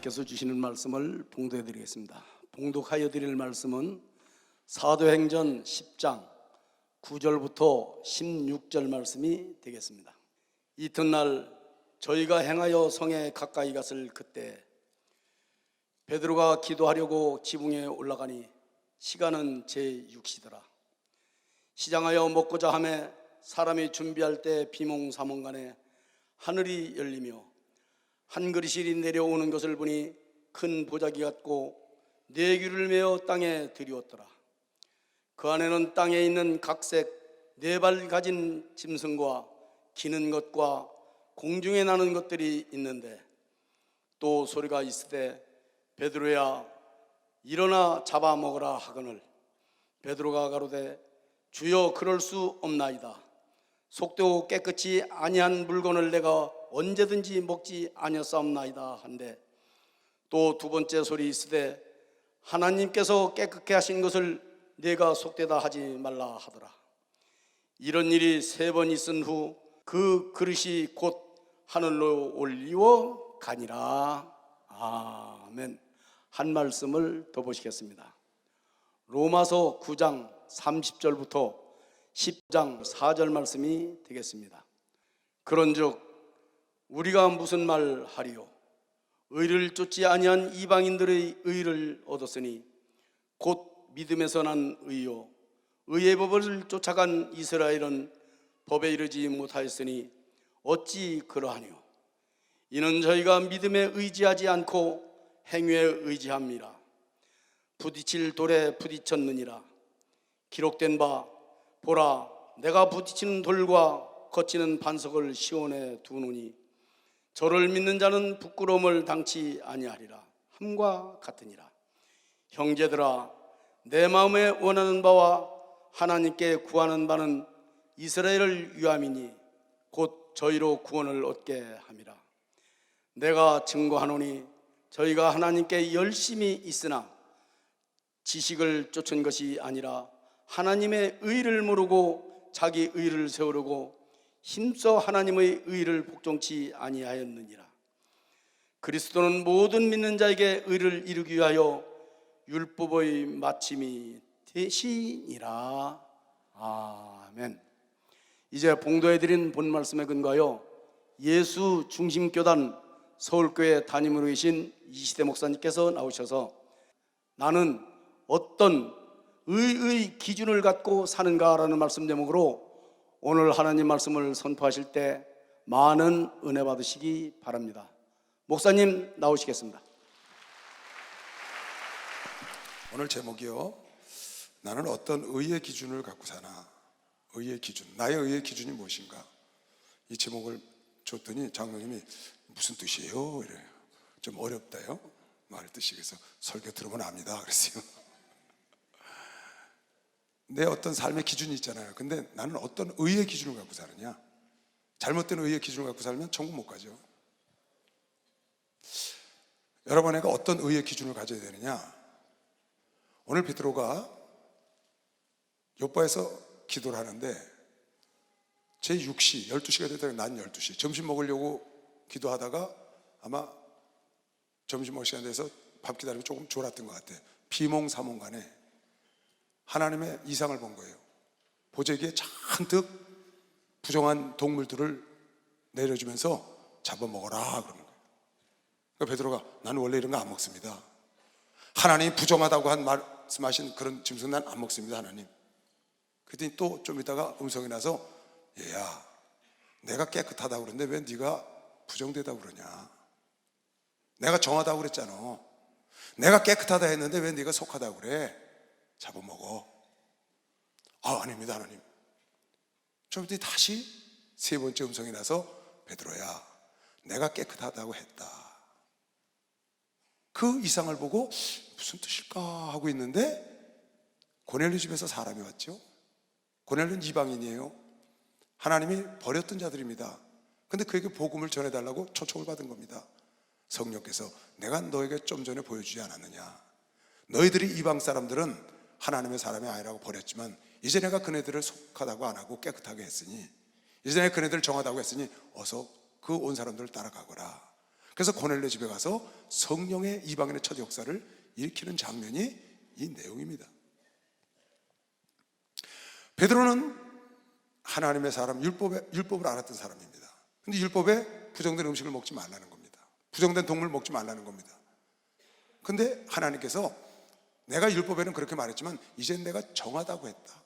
하나님께서 주시는 말씀을 봉독해 드리겠습니다. 봉독하여 드릴 말씀은 사도행전 10장 9절부터 16절 말씀이 되겠습니다. 이튿날 저희가 행하여 성에 가까이 갔을 그때 베드로가 기도하려고 지붕에 올라가니 시간은 제6시더라. 시장하여 먹고자 하매 사람이 준비할 때 비몽사몽간에 하늘이 열리며 한 그리실이 내려오는 것을 보니 큰 보자기 같고 네 귀를 메어 땅에 들이었더라. 그 안에는 땅에 있는 각색 네 발 가진 짐승과 기는 것과 공중에 나는 것들이 있는데 또 소리가 있으되 베드로야 일어나 잡아먹으라 하거늘 베드로가 가로되 주여 그럴 수 없나이다. 속되고 깨끗이 아니한 물건을 내가 언제든지 먹지 아니었사옵나이다 한데 또 두 번째 소리 있으되 하나님께서 깨끗게 하신 것을 내가 속되다 하지 말라 하더라. 이런 일이 3번 있은 후 그 그릇이 곧 하늘로 올리워 가니라. 아멘. 한 말씀을 더 보시겠습니다. 로마서 9장 30절부터 10장 4절 말씀이 되겠습니다. 그런즉 우리가 무슨 말 하리요? 의를 쫓지 아니한 이방인들의 의를 얻었으니 곧 믿음에서 난 의요 의의 법을 쫓아간 이스라엘은 법에 이르지 못하였으니 어찌 그러하뇨? 이는 저희가 믿음에 의지하지 않고 행위에 의지함이라. 부딪힐 돌에 부딪혔느니라. 기록된 바 보라 내가 부딪히는 돌과 거치는 반석을 시온에 두노니 저를 믿는 자는 부끄러움을 당치 아니하리라 함과 같으니라. 형제들아 내 마음에 원하는 바와 하나님께 구하는 바는 이스라엘을 위함이니 곧 저희로 구원을 얻게 함이라. 내가 증거하노니 저희가 하나님께 열심히 있으나 지식을 쫓은 것이 아니라 하나님의 의를 모르고 자기 의를 세우려고 힘써 하나님의 의를 복종치 아니하였느니라. 그리스도는 모든 믿는 자에게 의를 이루기 위하여 율법의 마침이 되시니라. 아멘. 이제 봉독해드린 본 말씀에 근거하여 예수 중심교단 서울교회 담임으로 계신 이시대 목사님께서 나오셔서 나는 어떤 의의 기준을 갖고 사는가라는 말씀 제목으로 오늘 하나님 말씀을 선포하실 때 많은 은혜 받으시기 바랍니다. 목사님 나오시겠습니다. 오늘 제목이요, 나는 어떤 의의 기준을 갖고 사나. 의의 기준, 나의 의의 기준이 무엇인가. 이 제목을 줬더니 장로님이 무슨 뜻이에요? 이래요. 좀 어렵다요 말 뜻이. 그래서 설교 들으면 압니다 그랬어요. 내 어떤 삶의 기준이 있잖아요. 근데 나는 어떤 의의 기준을 갖고 사느냐. 잘못된 의의 기준을 갖고 살면 천국 못 가죠. 여러분, 내가 어떤 의의 기준을 가져야 되느냐. 오늘 베드로가 요바에서 기도를 하는데 제6시 12시가 되다가 난 12시 점심 먹으려고 기도하다가 아마 점심 먹을 시간 돼서 밥 기다리고 조금 졸았던 것 같아요. 비몽사몽간에 하나님의 이상을 본 거예요. 보자기에 잔뜩 부정한 동물들을 내려주면서 잡아먹어라 그러는 거예요. 그러니까 베드로가 나는 원래 이런 거 안 먹습니다. 하나님이 부정하다고 말씀하신 그런 짐승 난 안 먹습니다 하나님. 그랬더니 또 좀 있다가 음성이 나서 얘야 내가 깨끗하다고 그러는데 왜 네가 부정되다고 그러냐. 내가 정하다고 그랬잖아. 내가 깨끗하다 했는데 왜 네가 속하다고 그래. 잡아먹어. 아닙니다 하나님. 좀 있더니 다시 3번째 음성이 나서 베드로야 내가 깨끗하다고 했다. 그 이상을 보고 무슨 뜻일까 하고 있는데 고넬료 집에서 사람이 왔죠. 고넬료는 이방인이에요. 하나님이 버렸던 자들입니다. 근데 그에게 복음을 전해달라고 초청을 받은 겁니다. 성령께서 내가 너에게 좀 전에 보여주지 않았느냐. 너희들이 이방 사람들은 하나님의 사람이 아니라고 버렸지만 이제 내가 그네들을 속하다고 안 하고 깨끗하게 했으니, 이제 내가 그네들을 정하다고 했으니 어서 그 온 사람들을 따라가거라. 그래서 고넬료 집에 가서 성령의 이방인의 첫 역사를 일으키는 장면이 이 내용입니다. 베드로는 하나님의 사람, 율법을 알았던 사람입니다. 근데 율법에 부정된 음식을 먹지 말라는 겁니다. 부정된 동물을 먹지 말라는 겁니다. 근데 하나님께서 내가 율법에는 그렇게 말했지만 이젠 내가 정하다고 했다.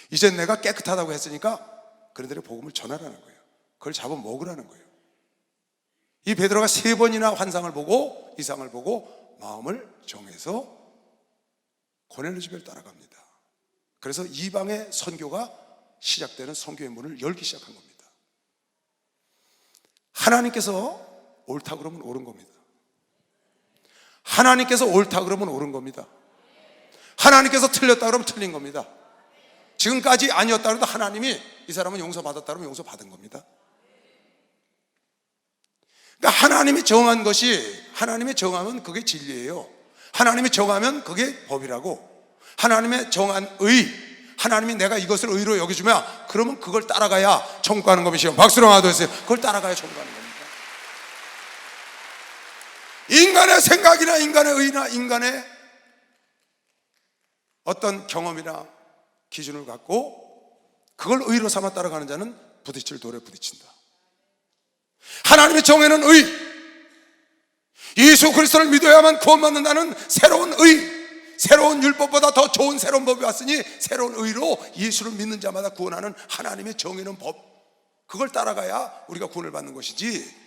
이젠 내가 깨끗하다고 했으니까 그들의 복음을 전하라는 거예요. 그걸 잡아 먹으라는 거예요. 이 베드로가 3번이나 환상을 보고 이상을 보고 마음을 정해서 고넬료 집을 따라갑니다. 그래서 이방의 선교가 시작되는 선교의 문을 열기 시작한 겁니다. 하나님께서 옳다 그러면 옳은 겁니다. 하나님께서 옳다 그러면 옳은 겁니다. 하나님께서 틀렸다 그러면 틀린 겁니다. 지금까지 아니었다 그래도 하나님이 이 사람은 용서받았다 그러면 용서받은 겁니다. 그러니까 하나님이 정한 것이, 하나님이 정하면 그게 진리예요. 하나님이 정하면 그게 법이라고. 하나님의 정한 의, 하나님이 내가 이것을 의로 여겨주면 그러면 그걸 따라가야 천국가는 것이요. 박수로 하도했어요. 그걸 따라가야 천국가는 겁니다. 인간의 생각이나 인간의 의나 인간의 어떤 경험이나 기준을 갖고 그걸 의로 삼아 따라가는 자는 부딪힐 돌에 부딪힌다. 하나님이 정해놓은 의, 예수 그리스도를 믿어야만 구원받는다는 새로운 의, 새로운 율법보다 더 좋은 새로운 법이 왔으니 새로운 의로 예수를 믿는 자마다 구원하는 하나님의 정해놓은 법, 그걸 따라가야 우리가 구원을 받는 것이지,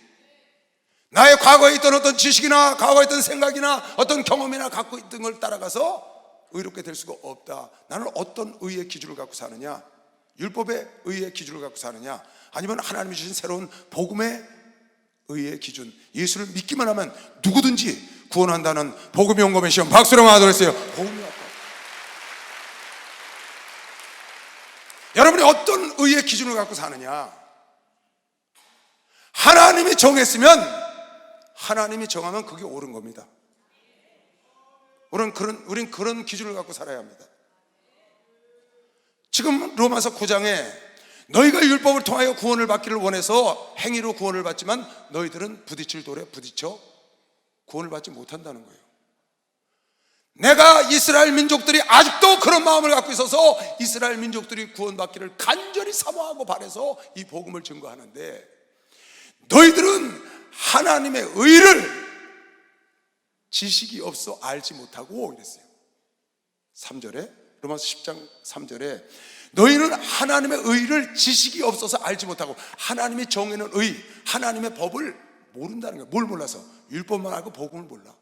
나의 과거에 있던 어떤 지식이나 과거에 있던 생각이나 어떤 경험이나 갖고 있던 걸 따라가서 의롭게 될 수가 없다. 나는 어떤 의의 기준을 갖고 사느냐, 율법의 의의 기준을 갖고 사느냐, 아니면 하나님이 주신 새로운 복음의 의의 기준, 예수를 믿기만 하면 누구든지 구원한다는 복음의 용감의 시험, 박수로 하도록 했어요. 복음이 왔다. 여러분이 어떤 의의 기준을 갖고 사느냐, 하나님이 정했으면 하나님이 정하면 그게 옳은 겁니다. 우린 그런 기준을 갖고 살아야 합니다. 지금 로마서 9장에 너희가 율법을 통하여 구원을 받기를 원해서 행위로 구원을 받지만 너희들은 부딪힐 돌에 부딪혀 구원을 받지 못한다는 거예요. 내가 이스라엘 민족들이 아직도 그런 마음을 갖고 있어서 이스라엘 민족들이 구원받기를 간절히 사모하고 바라서 이 복음을 증거하는데, 너희들은 하나님의 의를 지식이 없어 알지 못하고 이랬어요. 3절에, 로마서 10장 3절에 너희는 하나님의 의를 지식이 없어서 알지 못하고, 하나님이 정해놓은 의, 하나님의 법을 모른다는 거예요. 뭘 몰라서? 율법만 알고 복음을 몰라.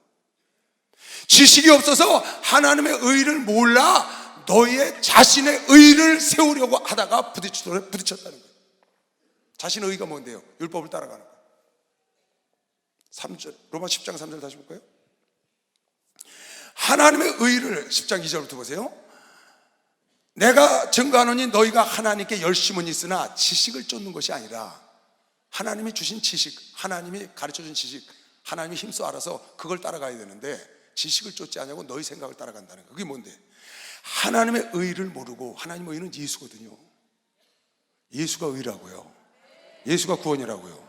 지식이 없어서 하나님의 의를 몰라 너희의 자신의 의를 세우려고 하다가 부딪혔다는 거예요. 자신의 의가 뭔데요? 율법을 따라가는 거예요. 3절, 로마 10장 3절 다시 볼까요? 하나님의 의를 10장 2절부터 보세요. 내가 증거하노니 너희가 하나님께 열심은 있으나 지식을 쫓는 것이 아니라, 하나님이 주신 지식, 하나님이 가르쳐준 지식, 하나님이 힘써 알아서 그걸 따라가야 되는데 지식을 쫓지 않냐고 너희 생각을 따라간다는 거예요. 그게 뭔데? 하나님의 의를 모르고, 하나님의 의는 예수거든요. 예수가 의라고요. 예수가 구원이라고요.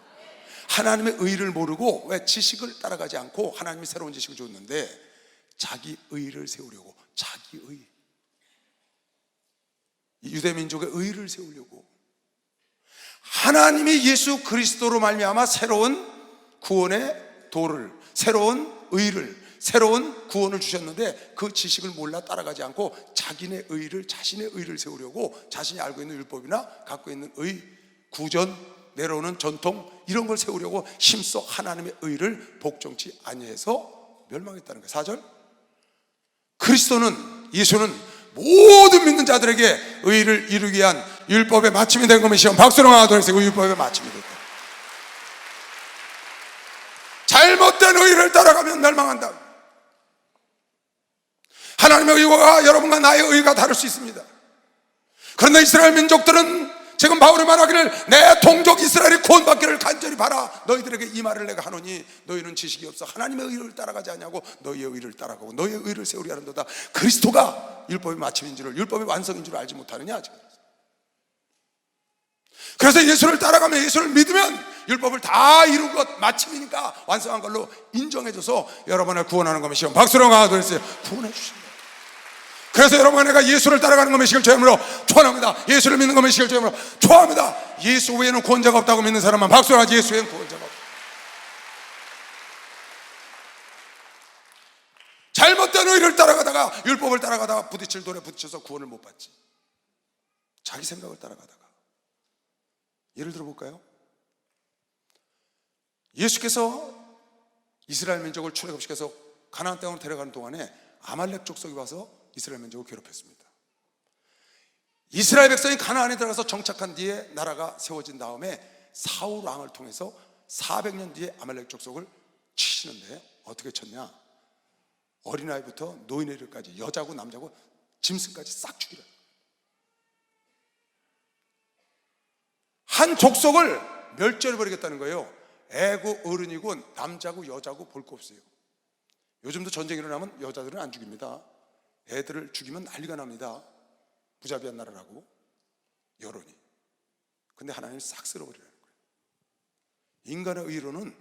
하나님의 의를 모르고 왜 지식을 따라가지 않고 하나님이 새로운 지식을 줬는데 자기 의를 세우려고, 자기 의, 유대민족의 의를 세우려고, 하나님이 예수 그리스도로 말미암아 새로운 구원의 도를, 새로운 의를, 새로운 구원을 주셨는데 그 지식을 몰라 따라가지 않고 자기네 의를, 자신의 의를 세우려고 자신이 알고 있는 율법이나 갖고 있는 의, 구전, 내려오는 전통, 이런 걸 세우려고 힘써 하나님의 의를 복종치 아니해서 멸망했다는 거예요. 4절, 그리스도는, 예수는 모든 믿는 자들에게 의를 이루기 위한 율법의 마침이 된 것이요. 박수로 하도록 해서 그 율법의 마침이 됐다. 잘못된 의를 따라가면 멸망한다. 하나님의 의와 여러분과 나의 의가 다를 수 있습니다. 그런데 이스라엘 민족들은 지금 바울이 말하기를 내 동족 이스라엘이 구원받기를 간절히 바라 너희들에게 이 말을 내가 하노니 너희는 지식이 없어 하나님의 의를 따라가지 않냐고 너희의 의를 따라가고 너희의 의를 세우려 하는도다. 그리스도가 율법의 마침인 줄을, 율법의 완성인 줄을 알지 못하느냐. 그래서 예수를 따라가면, 예수를 믿으면 율법을 다 이룬 것 마침이니까 완성한 걸로 인정해줘서 여러분을 구원하는 것이요. 박수로 가도했어요. 구원해 주십니다. 그래서 여러분, 내가 예수를 따라가는 것 메시기를 주임으로 축원합니다. 예수를 믿는 것 메시기를 주임으로 축원합니다. 예수 외에는 구원자가 없다고 믿는 사람은 박수로 하지. 예수 외에는 구원자가 없다. 잘못된 의를 따라가다가, 율법을 따라가다가 부딪힐 돌에 부딪혀서 구원을 못 받지. 자기 생각을 따라가다가. 예를 들어 볼까요? 예수께서 이스라엘 민족을 출애굽시켜서 가나안 땅으로 데려가는 동안에 아말렉 족속이 와서 이스라엘 민족을 괴롭혔습니다. 이스라엘 백성이 가나안에 들어가서 정착한 뒤에 나라가 세워진 다음에 사울 왕을 통해서 400년 뒤에 아말렉 족속을 치시는데 어떻게 쳤냐? 어린아이부터 노인애들까지, 여자고 남자고 짐승까지 싹 죽이라. 한 족속을 멸절해버리겠다는 거예요. 애고 어른이고 남자고 여자고 볼 거 없어요. 요즘도 전쟁이 일어나면 여자들은 안 죽입니다. 애들을 죽이면 난리가 납니다. 무자비한 나라라고 여론이. 근데 하나님이 싹 쓸어버리라는 거예요. 인간의 의로는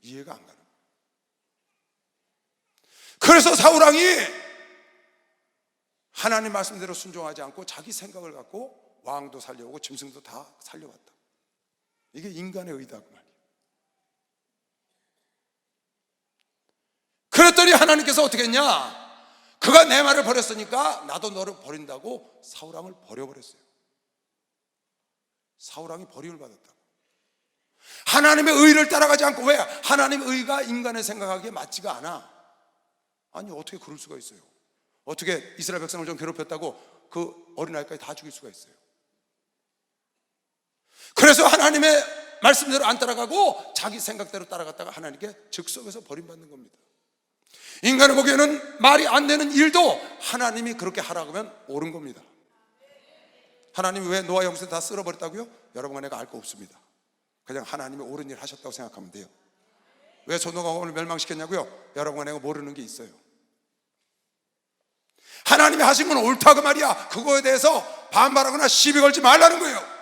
이해가 안 가는 거예요. 그래서 사울왕이 하나님 말씀대로 순종하지 않고 자기 생각을 갖고 왕도 살려오고 짐승도 다 살려왔다. 이게 인간의 의다 그 말이에요. 그랬더니 하나님께서 어떻게 했냐? 그가 내 말을 버렸으니까 나도 너를 버린다고 사울왕을 버려버렸어요. 사울왕이 버림을 받았다고. 하나님의 의를 따라가지 않고, 왜? 하나님의 의가 인간의 생각하기에 맞지가 않아. 아니, 어떻게 그럴 수가 있어요? 어떻게 이스라엘 백성을 좀 괴롭혔다고 그 어린아이까지 다 죽일 수가 있어요? 그래서 하나님의 말씀대로 안 따라가고 자기 생각대로 따라갔다가 하나님께 즉석에서 버림받는 겁니다. 인간이 보기에는 말이 안 되는 일도 하나님이 그렇게 하라고 하면 옳은 겁니다. 하나님이 왜 노아 형제 다 쓸어버렸다고요? 여러분과 내가 알 거 없습니다. 그냥 하나님이 옳은 일 하셨다고 생각하면 돼요. 왜 소돔과 고모를 멸망시켰냐고요? 여러분과 내가 모르는 게 있어요. 하나님이 하신 건 옳다고 말이야. 그거에 대해서 반발하거나 시비 걸지 말라는 거예요.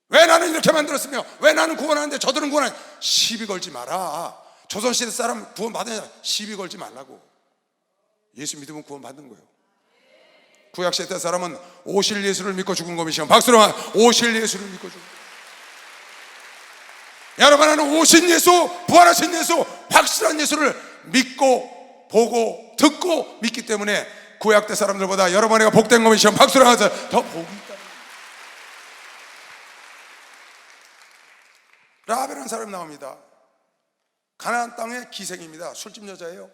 왜 나는 이렇게 만들었으며 왜 나는 구원하는데 저들은 구원 안 해? 시비 걸지 마라. 조선시대 사람 구원 받으냐? 시비 걸지 말라고. 예수 믿으면 구원 받는 거예요. 구약시대 사람은 오실 예수를 믿고 죽은 것이요. 박수로 오실 예수를 믿고 죽은 거예요. 여러분, 나는 오신 예수, 부활하신 예수, 확실한 예수를 믿고 보고 듣고 믿기 때문에 구약대 사람들보다 여러분에게 복된 것이요. 박수로 하면서 더 복이 있다. 라합이라는 사람이 나옵니다. 가나안 땅의 기생입니다. 술집 여자예요.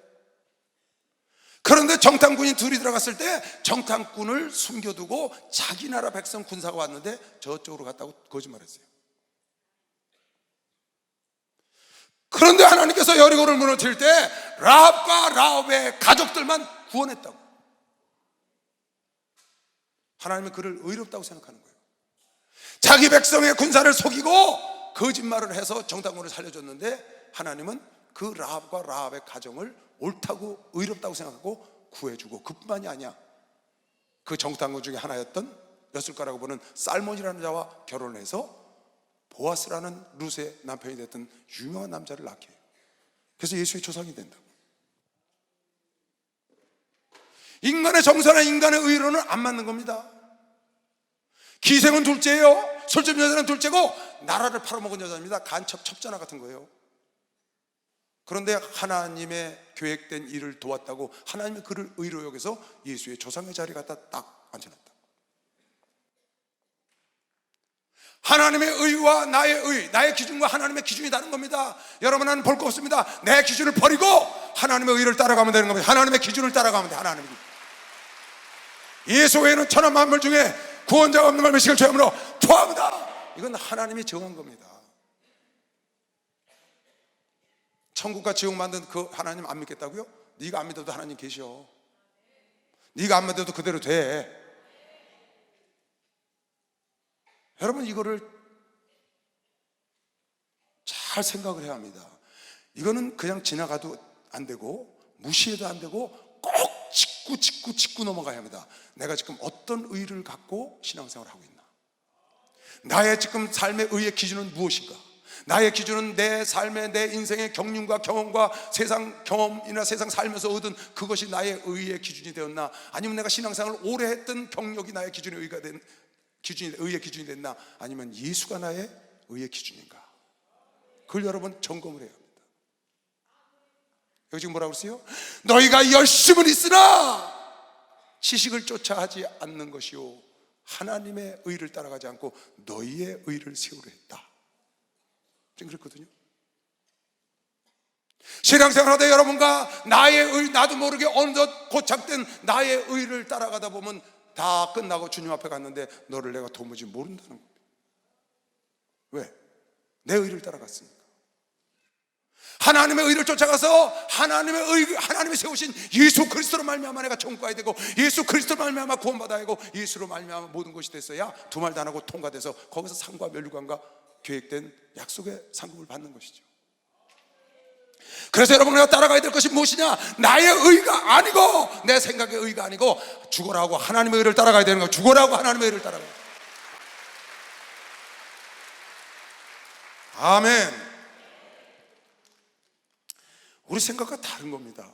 그런데 정탐꾼이 둘이 들어갔을 때 정탐꾼을 숨겨두고 자기 나라 백성 군사가 왔는데 저쪽으로 갔다고 거짓말했어요. 그런데 하나님께서 여리고를 무너뜨릴 때 라합과 라합의 가족들만 구원했다고. 하나님은 그를 의롭다고 생각하는 거예요. 자기 백성의 군사를 속이고 거짓말을 해서 정탐꾼을 살려줬는데 하나님은 그 라합과 라합의 가정을 옳다고 의롭다고 생각하고 구해주고, 그뿐만이 아니야. 그 정탐꾼 중에 하나였던 였을 거라고 보는 살몬이라는 자와 결혼해서 보아스라는 룻의 남편이 됐던 유명한 남자를 낳게 해요. 그래서 예수의 조상이 된다고. 인간의 정서나 인간의 의로는 안 맞는 겁니다. 기생은 둘째예요. 술집 여자는 둘째고 나라를 팔아먹은 여자입니다. 간첩 첩자나 같은 거예요. 그런데 하나님의 계획된 일을 도왔다고 하나님이 그를 의로 여겨서 예수의 조상의 자리에 갖다 딱 앉혀놨다. 하나님의 의와 나의 의, 나의 기준과 하나님의 기준이 다른 겁니다. 여러분, 나는 볼 거 없습니다. 내 기준을 버리고 하나님의 의를 따라가면 되는 겁니다. 하나님의 기준을 따라가면 돼. 하나님의 예수 외에는 천하 만물 중에 구원자가 없는 걸 메시기를 죄함으로 토합니다. 이건 하나님이 정한 겁니다. 천국과 지옥 만든 그 하나님 안 믿겠다고요? 네가 안 믿어도 하나님 계셔. 네가 안 믿어도 그대로 돼. 여러분, 이거를 잘 생각을 해야 합니다. 이거는 그냥 지나가도 안 되고 무시해도 안 되고 꼭 짚고 넘어가야 합니다. 내가 지금 어떤 의의를 갖고 신앙생활을 하고 있나? 나의 지금 삶의 의의 기준은 무엇인가? 나의 기준은 내 삶의, 내 인생의 경륜과 경험과 세상 경험이나 세상 살면서 얻은 그것이 나의 의의 기준이 되었나? 아니면 내가 신앙생활을 오래 했던 경력이 나의 기준의 의의 기준이 됐나? 아니면 예수가 나의 의의 기준인가? 그걸 여러분 점검을 해야 합니다. 여기 지금 뭐라고 그랬어요? 너희가 열심은 있으나 지식을 쫓아 하지 않는 것이요 하나님의 의를 따라가지 않고 너희의 의를 세우려 했다. 지금 그랬거든요. 신앙생활하다 여러분과 나의 의, 나도 모르게 어느덧 고착된 나의 의를 따라가다 보면 다 끝나고 주님 앞에 갔는데 너를 내가 도무지 모른다는 겁니다. 왜? 내 의를 따라갔으니까. 하나님의 의를 쫓아가서 하나님이 세우신 예수 그리스도로 말미암아 내가 천국 가야 되고, 예수 그리스도로 말미암아 구원받아야 되고, 예수로 말미암아 모든 것이 됐어야 두말 다 하고 통과돼서 거기서 상과 멸류관과 계획된 약속의 상급을 받는 것이죠. 그래서 여러분, 내가 따라가야 될 것이 무엇이냐? 나의 의가 아니고 내 생각의 의가 아니고 죽어라고 하나님의 의를 따라가야 되는 거예요. 죽어라고 하나님의 의를 따라가야 돼요. 아멘. 우리 생각과 다른 겁니다.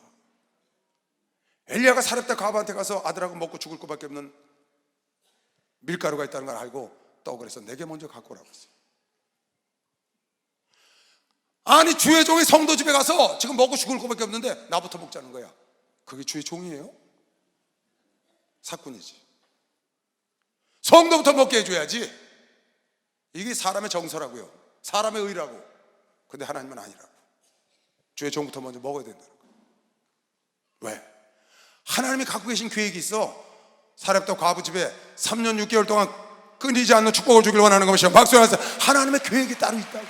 엘리야가 사렙다 가브한테 가서 아들하고 먹고 죽을 것밖에 없는 밀가루가 있다는 걸 알고 떡을 해서 내게 먼저 갖고 오라고 했어요. 아니, 주의 종이 성도 집에 가서 지금 먹고 죽을 것밖에 없는데 나부터 먹자는 거야. 그게 주의 종이에요? 사꾼이지. 성도부터 먹게 해줘야지. 이게 사람의 정서라고요, 사람의 의라고. 근데 하나님은 아니라고. 주의 종부터 먼저 먹어야 된다는 거예요. 왜? 하나님이 갖고 계신 계획이 있어. 사렙다 과부 집에 3년 6개월 동안 끊이지 않는 축복을 주길 원하는 것이요. 박수 하면서 하나님의 계획이 따로 있다고.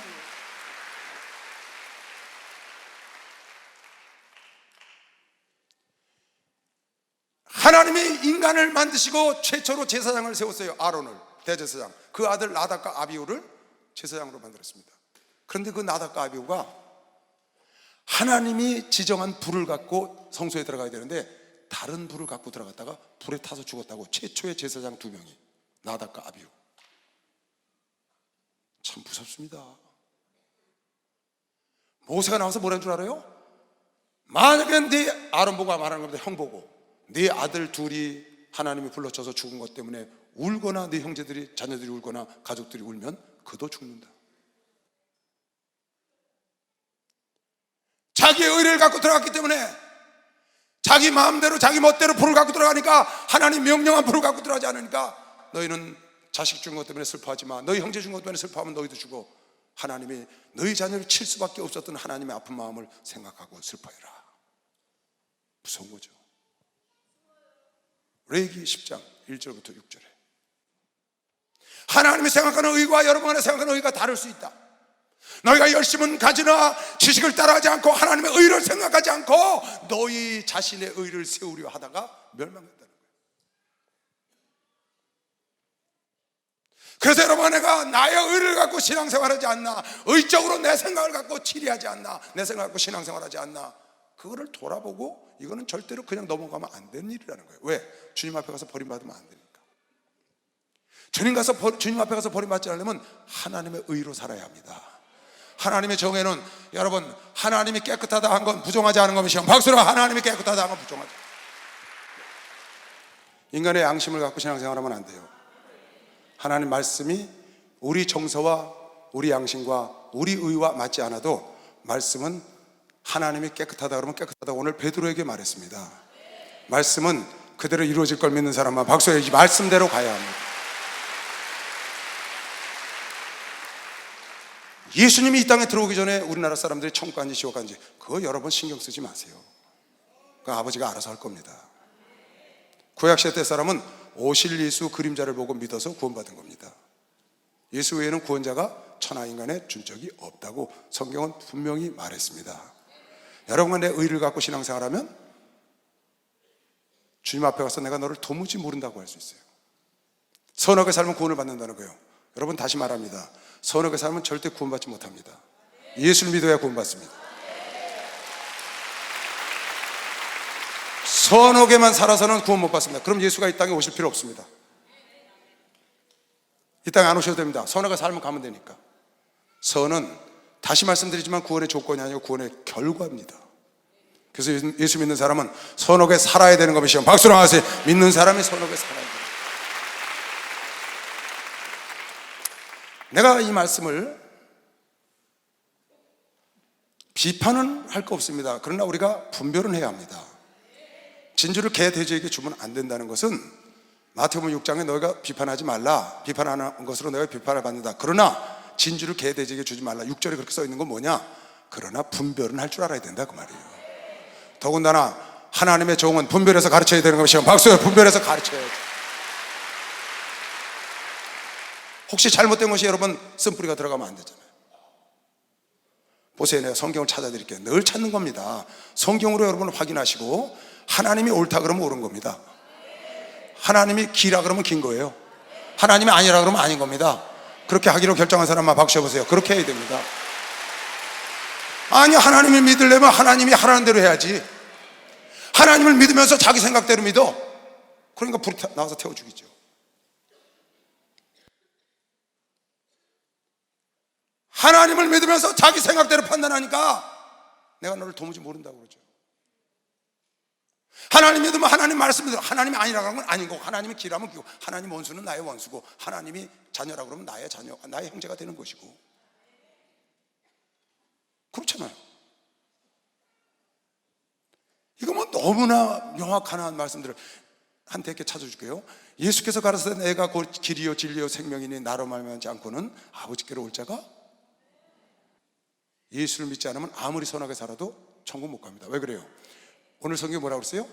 하나님이 인간을 만드시고 최초로 제사장을 세웠어요. 아론을, 대제사장. 그 아들 나답과 아비후를 제사장으로 만들었습니다. 그런데 그 나답과 아비후가 하나님이 지정한 불을 갖고 성소에 들어가야 되는데 다른 불을 갖고 들어갔다가 불에 타서 죽었다고. 최초의 제사장 2명이 나답과 아비후. 참 무섭습니다. 모세가 나와서 뭐라는 줄 알아요? 만약에 네 아론 보고 말하는 겁니다. 형 보고 네 아들 둘이 하나님이 불러쳐서 죽은 것 때문에 울거나 네 형제들이, 자녀들이 울거나 가족들이 울면 그도 죽는다. 자기의 의를 갖고 들어갔기 때문에, 자기 마음대로 자기 멋대로 불을 갖고 들어가니까, 하나님 명령한 불을 갖고 들어가지 않으니까 너희는 자식 죽은 것 때문에 슬퍼하지 마, 너희 형제 죽은 것 때문에 슬퍼하면 너희도 죽어. 하나님이 너희 자녀를 칠 수밖에 없었던 하나님의 아픈 마음을 생각하고 슬퍼해라. 무서운 거죠. 레위기 10장 1절부터 6절에 하나님이 생각하는 의와 여러분의 생각하는 의가 다를 수 있다. 너희가 열심은 가지나 지식을 따라하지 않고 하나님의 의를 생각하지 않고 너희 자신의 의를 세우려 하다가 멸망했다는 거예요. 그래서 여러분, 내가 나의 의를 갖고 신앙생활하지 않나, 의적으로 내 생각을 갖고 치리하지 않나, 내 생각을 갖고 신앙생활하지 않나, 그거를 돌아보고 이거는 절대로 그냥 넘어가면 안 되는 일이라는 거예요. 왜? 주님 앞에 가서 버림받으면 안 되니까. 주님 앞에 가서 버림받지 않으려면 하나님의 의로 살아야 합니다. 하나님의 정에는 여러분, 하나님이 깨끗하다 한 건 부정하지 않은 것이요. 박수로 하나님이 깨끗하다 한 건 부정하지. 인간의 양심을 갖고 신앙생활하면 안 돼요. 하나님 말씀이 우리 정서와 우리 양심과 우리 의와 맞지 않아도 말씀은 하나님이 깨끗하다 그러면 깨끗하다. 오늘 베드로에게 말했습니다. 말씀은 그대로 이루어질 걸 믿는 사람만 박수해야지. 말씀대로 가야 합니다. 예수님이 이 땅에 들어오기 전에 우리나라 사람들이 천국 간지 지옥 간지 그거 여러분 신경 쓰지 마세요. 그 아버지가 알아서 할 겁니다. 구약시대 때 사람은 오실 예수 그림자를 보고 믿어서 구원받은 겁니다. 예수 외에는 구원자가 천하인간에 준 적이 없다고 성경은 분명히 말했습니다. 여러분과 내 의를 갖고 신앙생활하면 주님 앞에 가서 내가 너를 도무지 모른다고 할 수 있어요. 선하게 살면 구원을 받는다는 거예요. 여러분, 다시 말합니다. 선하게 살면 절대 구원받지 못합니다. 예수를 믿어야 구원받습니다. 선하게만 살아서는 구원 못 받습니다. 그럼 예수가 이 땅에 오실 필요 없습니다. 이 땅에 안 오셔도 됩니다. 선하게 살면 가면 되니까. 선은 다시 말씀드리지만 구원의 조건이 아니고 구원의 결과입니다. 그래서 예수 믿는 사람은 선하게 살아야 되는 것이요. 박수로 하세요. 믿는 사람이 선하게 살아야 돼요. 내가 이 말씀을 비판은 할 거 없습니다. 그러나 우리가 분별은 해야 합니다. 진주를 개 돼지에게 주면 안 된다는 것은 마태복음 6장에 너희가 비판하지 말라, 비판하는 것으로 너희가 비판을 받는다. 그러나 진주를 개 돼지에게 주지 말라. 6절에 그렇게 써 있는 건 뭐냐? 그러나 분별은 할 줄 알아야 된다 그 말이에요. 더군다나 하나님의 종은 분별해서 가르쳐야 되는 것이요. 박수요. 분별해서 가르쳐야죠. 혹시 잘못된 것이 여러분 쓴뿌리가 들어가면 안 되잖아요. 보세요. 내가 성경을 찾아드릴게요. 늘 찾는 겁니다. 성경으로 여러분 확인하시고 하나님이 옳다 그러면 옳은 겁니다. 하나님이 기라 그러면 긴 거예요. 하나님이 아니라 그러면 아닌 겁니다. 그렇게 하기로 결정한 사람만 박수 쳐보세요. 그렇게 해야 됩니다. 아니, 하나님을 믿으려면 하나님이 하라는 대로 해야지. 하나님을 믿으면서 자기 생각대로 믿어. 그러니까 불이 나와서 태워 죽이죠. 하나님을 믿으면서 자기 생각대로 판단하니까 내가 너를 도무지 모른다고 그러죠. 하나님 믿으면 하나님 말씀 믿으면 하나님이 아니라고 하면 아닌 거고, 하나님이 기라면 기고, 하나님 원수는 나의 원수고, 하나님이 자녀라고 그러면 나의 자녀, 나의 형제가 되는 것이고. 그렇잖아요. 이거 뭐 너무나 명확한 말씀들을 한테 이렇게 찾아줄게요. 예수께서 가르치되 내가 곧 길이요 진리요 생명이니 나로 말미암지 않고는 아버지께로 올 자가, 예수를 믿지 않으면 아무리 선하게 살아도 천국 못 갑니다. 왜 그래요? 오늘 성경에 뭐라고 그랬어요?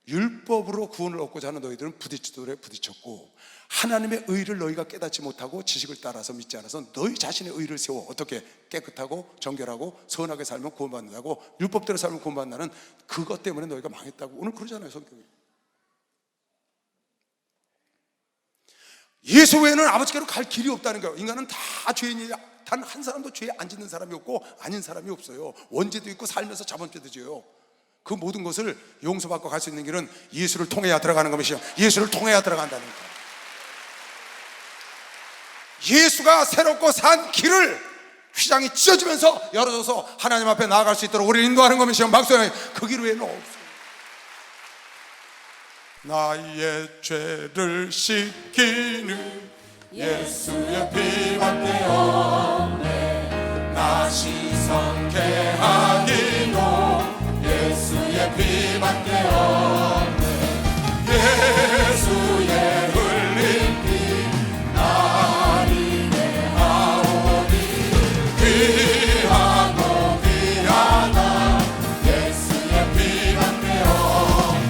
율법으로 구원을 얻고자 하는 너희들은 부딪히도록 부딪혔고, 하나님의 의를 너희가 깨닫지 못하고 지식을 따라서 믿지 않아서 너희 자신의 의를 세워 어떻게 깨끗하고 정결하고 선하게 살면 구원받는다고, 율법대로 살면 구원받는다는 그것 때문에 너희가 망했다고 오늘 그러잖아요 성경이. 예수 외에는 아버지께로 갈 길이 없다는 거예요. 인간은 다 죄인이야. 단 한 사람도 죄 안 짓는 사람이 없고 아닌 사람이 없어요. 원죄도 있고 살면서 자본죄도 지어요. 그 모든 것을 용서받고 갈 수 있는 길은 예수를 통해야 들어가는 것이요. 예수를 통해야 들어간다는 거예요. 예수가 새롭고 산 길을 휘장이 찢어지면서 열어줘서 하나님 앞에 나아갈 수 있도록 우리를 인도하는 것이요. 박수해. 그 길 외에는 없어요. 나의 죄를 씻기는 예수의 피밖에 없네. 나 시선케 하기도 예수의 피밖에 없네. 예수의 흘린 피 나를 대하오니 귀하고 귀하다. 예수의 피밖에 없네.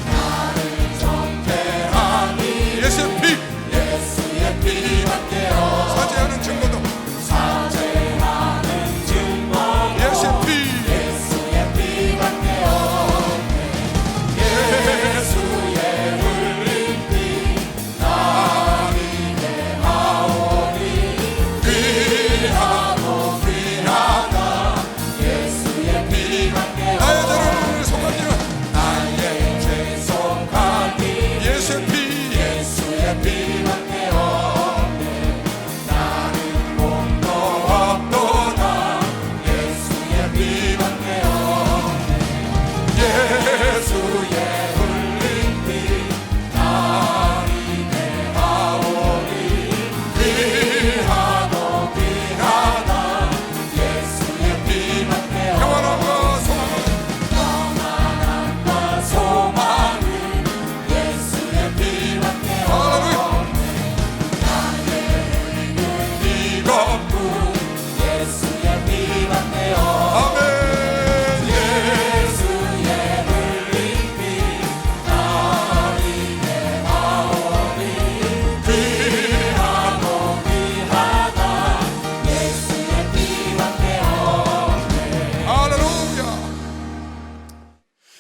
나를 정죄하니 예수의 피, 예수의 피밖에 없네. 사죄하는 증거도, 사죄하는 증거도 예수의 피,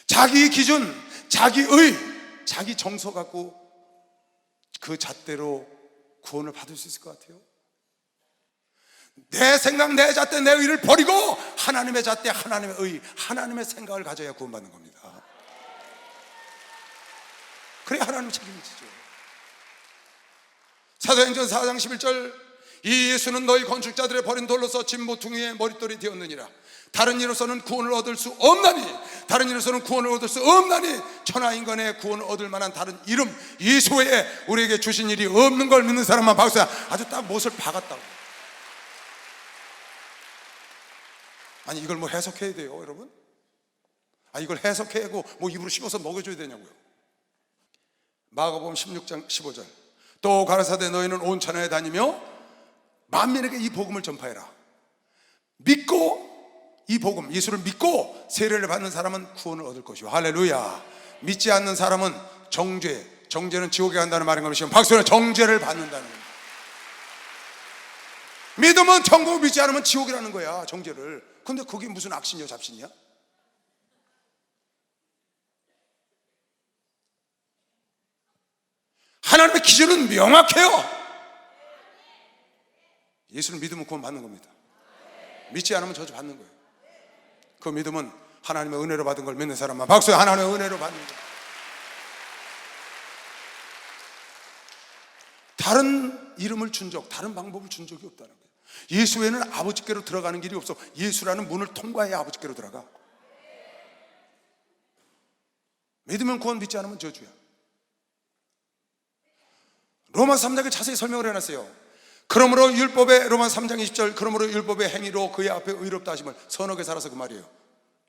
자기 기준, 자기의, 자기 정서 갖고 그 잣대로 구원을 받을 수 있을 것 같아요? 내 생각, 내 잣대, 내 의를 버리고 하나님의 잣대, 하나님의 의, 하나님의 생각을 가져야 구원받는 겁니다. 그래야 하나님의 책임을 지죠. 사도행전 4장 11절, 이 예수는 너희 건축자들의 버린 돌로서 집 모퉁이의 머릿돌이 되었느니라. 다른 이로서는 구원을 얻을 수 없나니, 다른 이로서는 구원을 얻을 수 없나니, 천하인간의 구원을 얻을 만한 다른 이름 예수 외에 우리에게 주신 일이 없는 걸 믿는 사람만 박수야. 아주 딱 못을 박았다고. 아니 이걸 뭐 해석해야 돼요 여러분? 이걸 해석하고 뭐 입으로 씹어서 먹여줘야 되냐고요. 마가복음 16장 15절, 또 가라사대 너희는 온 천하에 다니며 만민에게 이 복음을 전파해라. 믿고 이 복음, 예수를 믿고 세례를 받는 사람은 구원을 얻을 것이요. 할렐루야. 믿지 않는 사람은 정죄는 지옥에 간다는 말인 것이요. 박수는 정죄를 받는다는 겁니다. 믿으면 천국, 믿지 않으면 지옥이라는 거야, 정죄를. 근데 그게 무슨 악신이야 잡신이야? 하나님의 기준은 명확해요. 예수를 믿으면 구원 받는 겁니다. 믿지 않으면 저주 받는 거예요. 그 믿음은 하나님의 은혜로 받은 걸 믿는 사람만 박수해. 하나님의 은혜로 받는 거예요. 다른 이름을 준 적, 다른 방법을 준 적이 없다는 거예요. 예수 외에는 아버지께로 들어가는 길이 없어. 예수라는 문을 통과해야 아버지께로 들어가. 믿으면 구원, 믿지 않으면 저주야. 로마서 3장에 자세히 설명을 해놨어요. 그러므로 율법의, 로마서 3장 20절, 그러므로 율법의 행위로 그의 앞에 의롭다 하심을, 선하게 살아서, 그 말이에요.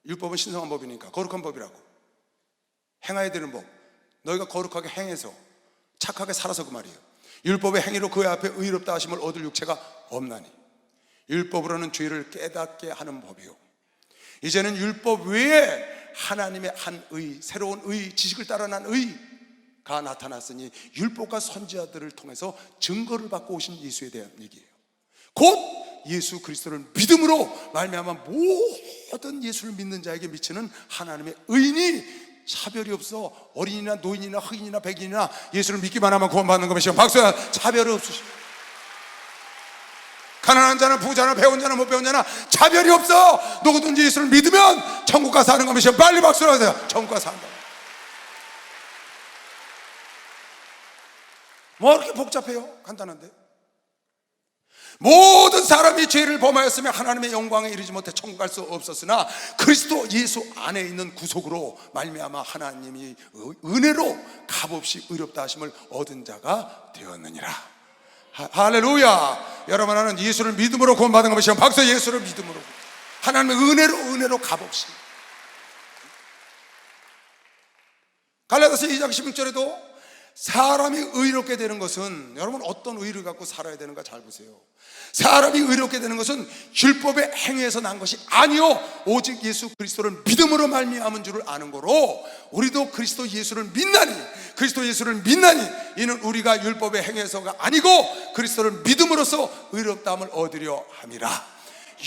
율법은 신성한 법이니까 거룩한 법이라고. 행해야 되는 법, 너희가 거룩하게 행해서 착하게 살아서, 그 말이에요. 율법의 행위로 그의 앞에 의롭다 하심을 얻을 육체가 없나니, 율법으로는 죄를 깨닫게 하는 법이요. 이제는 율법 외에 하나님의 한 의, 새로운 의, 지식을 따라 난 의가 나타났으니 율법과 선지자들을 통해서 증거를 받고 오신 예수에 대한 얘기예요. 곧 예수 그리스도를 믿음으로 말미암아 모든 예수를 믿는 자에게 미치는 하나님의 의인이 차별이 없어. 어린이나 노인이나 흑인이나 백인이나 예수를 믿기만 하면 구원받는 것이요. 박수야. 차별이 없으시고, 가난한 자나 부자나 배운 자나 못 배운 자나 차별이 없어. 누구든지 예수를 믿으면 천국 가서 사는 것이요. 빨리 박수를 하세요. 천국 가서 산다. 뭐 이렇게 복잡해요? 간단한데. 모든 사람이 죄를 범하였으며 하나님의 영광에 이르지 못해 천국 갈 수 없었으나 그리스도 예수 안에 있는 구속으로 말미암아 하나님이 은혜로 값없이 의롭다 하심을 얻은 자가 되었느니라. 할렐루야. 여러분, 하나는 예수를 믿음으로 구원받은 것이요. 박수. 예수를 믿음으로, 하나님의 은혜로 값없이. 갈라디아서 2장 16절에도 사람이 의롭게 되는 것은, 여러분 어떤 의를 갖고 살아야 되는가 잘 보세요. 사람이 의롭게 되는 것은 율법의 행위에서 난 것이 아니요 오직 예수 그리스도를 믿음으로 말미암은 줄을 아는 거로, 우리도 그리스도 예수를 믿나니, 그리스도 예수를 믿나니 이는 우리가 율법의 행위에서가 아니고 그리스도를 믿음으로써 의롭다함을 얻으려 함이라.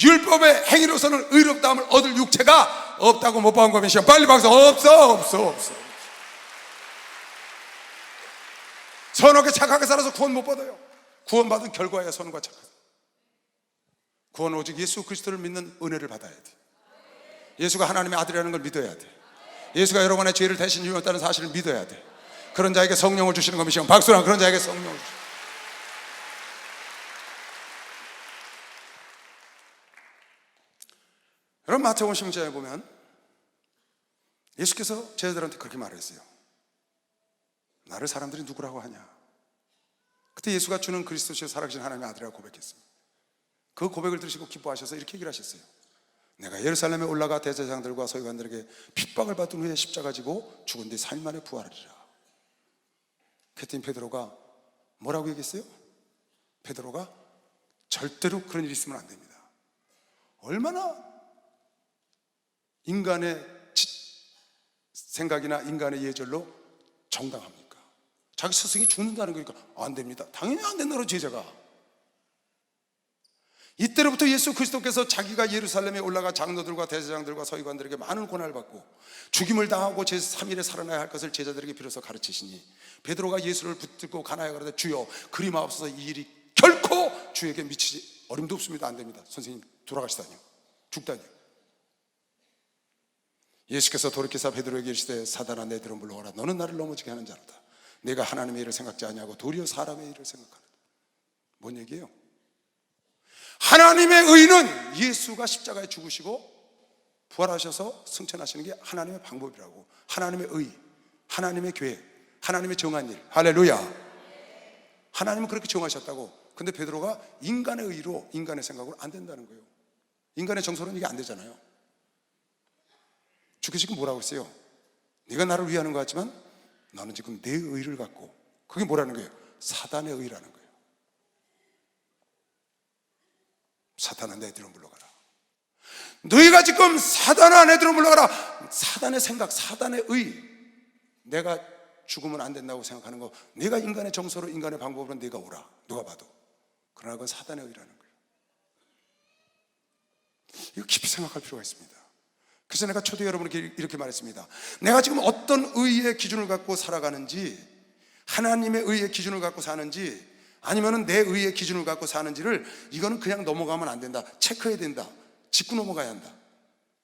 율법의 행위로서는 의롭다함을 얻을 육체가 없다고 못 박은 거면 빨리 박수. 없어. 선하게 착하게 살아서 구원 못 받아요. 구원받은 결과야 선과 착하게. 구원은 오직 예수 그리스도를 믿는 은혜를 받아야 돼. 예수가 하나님의 아들이라는 걸 믿어야 돼. 예수가 여러분의 죄를 대신 죽었다는 사실을 믿어야 돼. 그런 자에게 성령을 주시는 겁니다. 박수랑. 그런 자에게 성령을 주시는. 여러분 마태복음 16장에 보면 예수께서 제자들한테 그렇게 말했어요. 나를 사람들이 누구라고 하냐? 그때 예수가 주는 그리스도시요 살아계신 하나님의 아들이라고 고백했습니다. 그 고백을 들으시고 기뻐하셔서 이렇게 얘기를 하셨어요. 내가 예루살렘에 올라가 대제사장들과 서기관들에게 핍박을 받은 후에 십자가 지고 죽은 뒤 3일 만에 부활하리라. 그랬더니 베드로가 뭐라고 얘기했어요? 베드로가 절대로 그런 일이 있으면 안 됩니다. 얼마나 인간의 생각이나 인간의 예절로 정당합니까? 자기 스승이 죽는다는 거니까 안 됩니다. 당연히 안 된다는 제자가. 이때로부터 예수 그리스도께서 자기가 예루살렘에 올라가 장로들과 대제사장들과 서기관들에게 많은 고난을 받고 죽임을 당하고 제3일에 살아나야 할 것을 제자들에게 비로소 가르치시니 베드로가 예수를 붙들고 가나에 가라되 주여 그리 마옵소서. 이 일이 결코 주에게 미치지 어림도 없습니다. 안 됩니다. 선생님 돌아가시다니요, 죽다니요. 예수께서 돌이키사 베드로에게 이르시되 사단아 내 뒤로 물러가라. 너는 나를 넘어지게 하는 자로다. 내가 하나님의 일을 생각지 아니하고 도리어 사람의 일을 생각하노라. 뭔 얘기예요? 하나님의 의는 예수가 십자가에 죽으시고 부활하셔서 승천하시는 게 하나님의 방법이라고. 하나님의 의, 하나님의 계획, 하나님의 정한 일. 할렐루야. 하나님은 그렇게 정하셨다고. 근데 베드로가 인간의 의로, 인간의 생각으로 안 된다는 거예요. 인간의 정서로는 이게 안 되잖아요. 주께서 지금 뭐라고 했어요? 네가 나를 위하는 것 같지만 나는 지금 내 의를 갖고. 그게 뭐라는 거예요? 사단의 의라는 거예요. 사탄아, 내 뒤로 물러가라. 너희가 지금 사단아, 내 뒤로 물러가라. 사단의 생각, 사단의 의, 내가 죽으면 안 된다고 생각하는 거, 네가 인간의 정서로, 인간의 방법으로 네가 오라, 누가 봐도. 그러나 그건 사단의 의라는 거예요. 이거 깊이 생각할 필요가 있습니다. 그래서 내가 초대 여러분에게 이렇게 말했습니다. 내가 지금 어떤 의의 기준을 갖고 살아가는지, 하나님의 의의 기준을 갖고 사는지, 아니면 내 의의 기준을 갖고 사는지를, 이거는 그냥 넘어가면 안 된다. 체크해야 된다. 짚고 넘어가야 한다.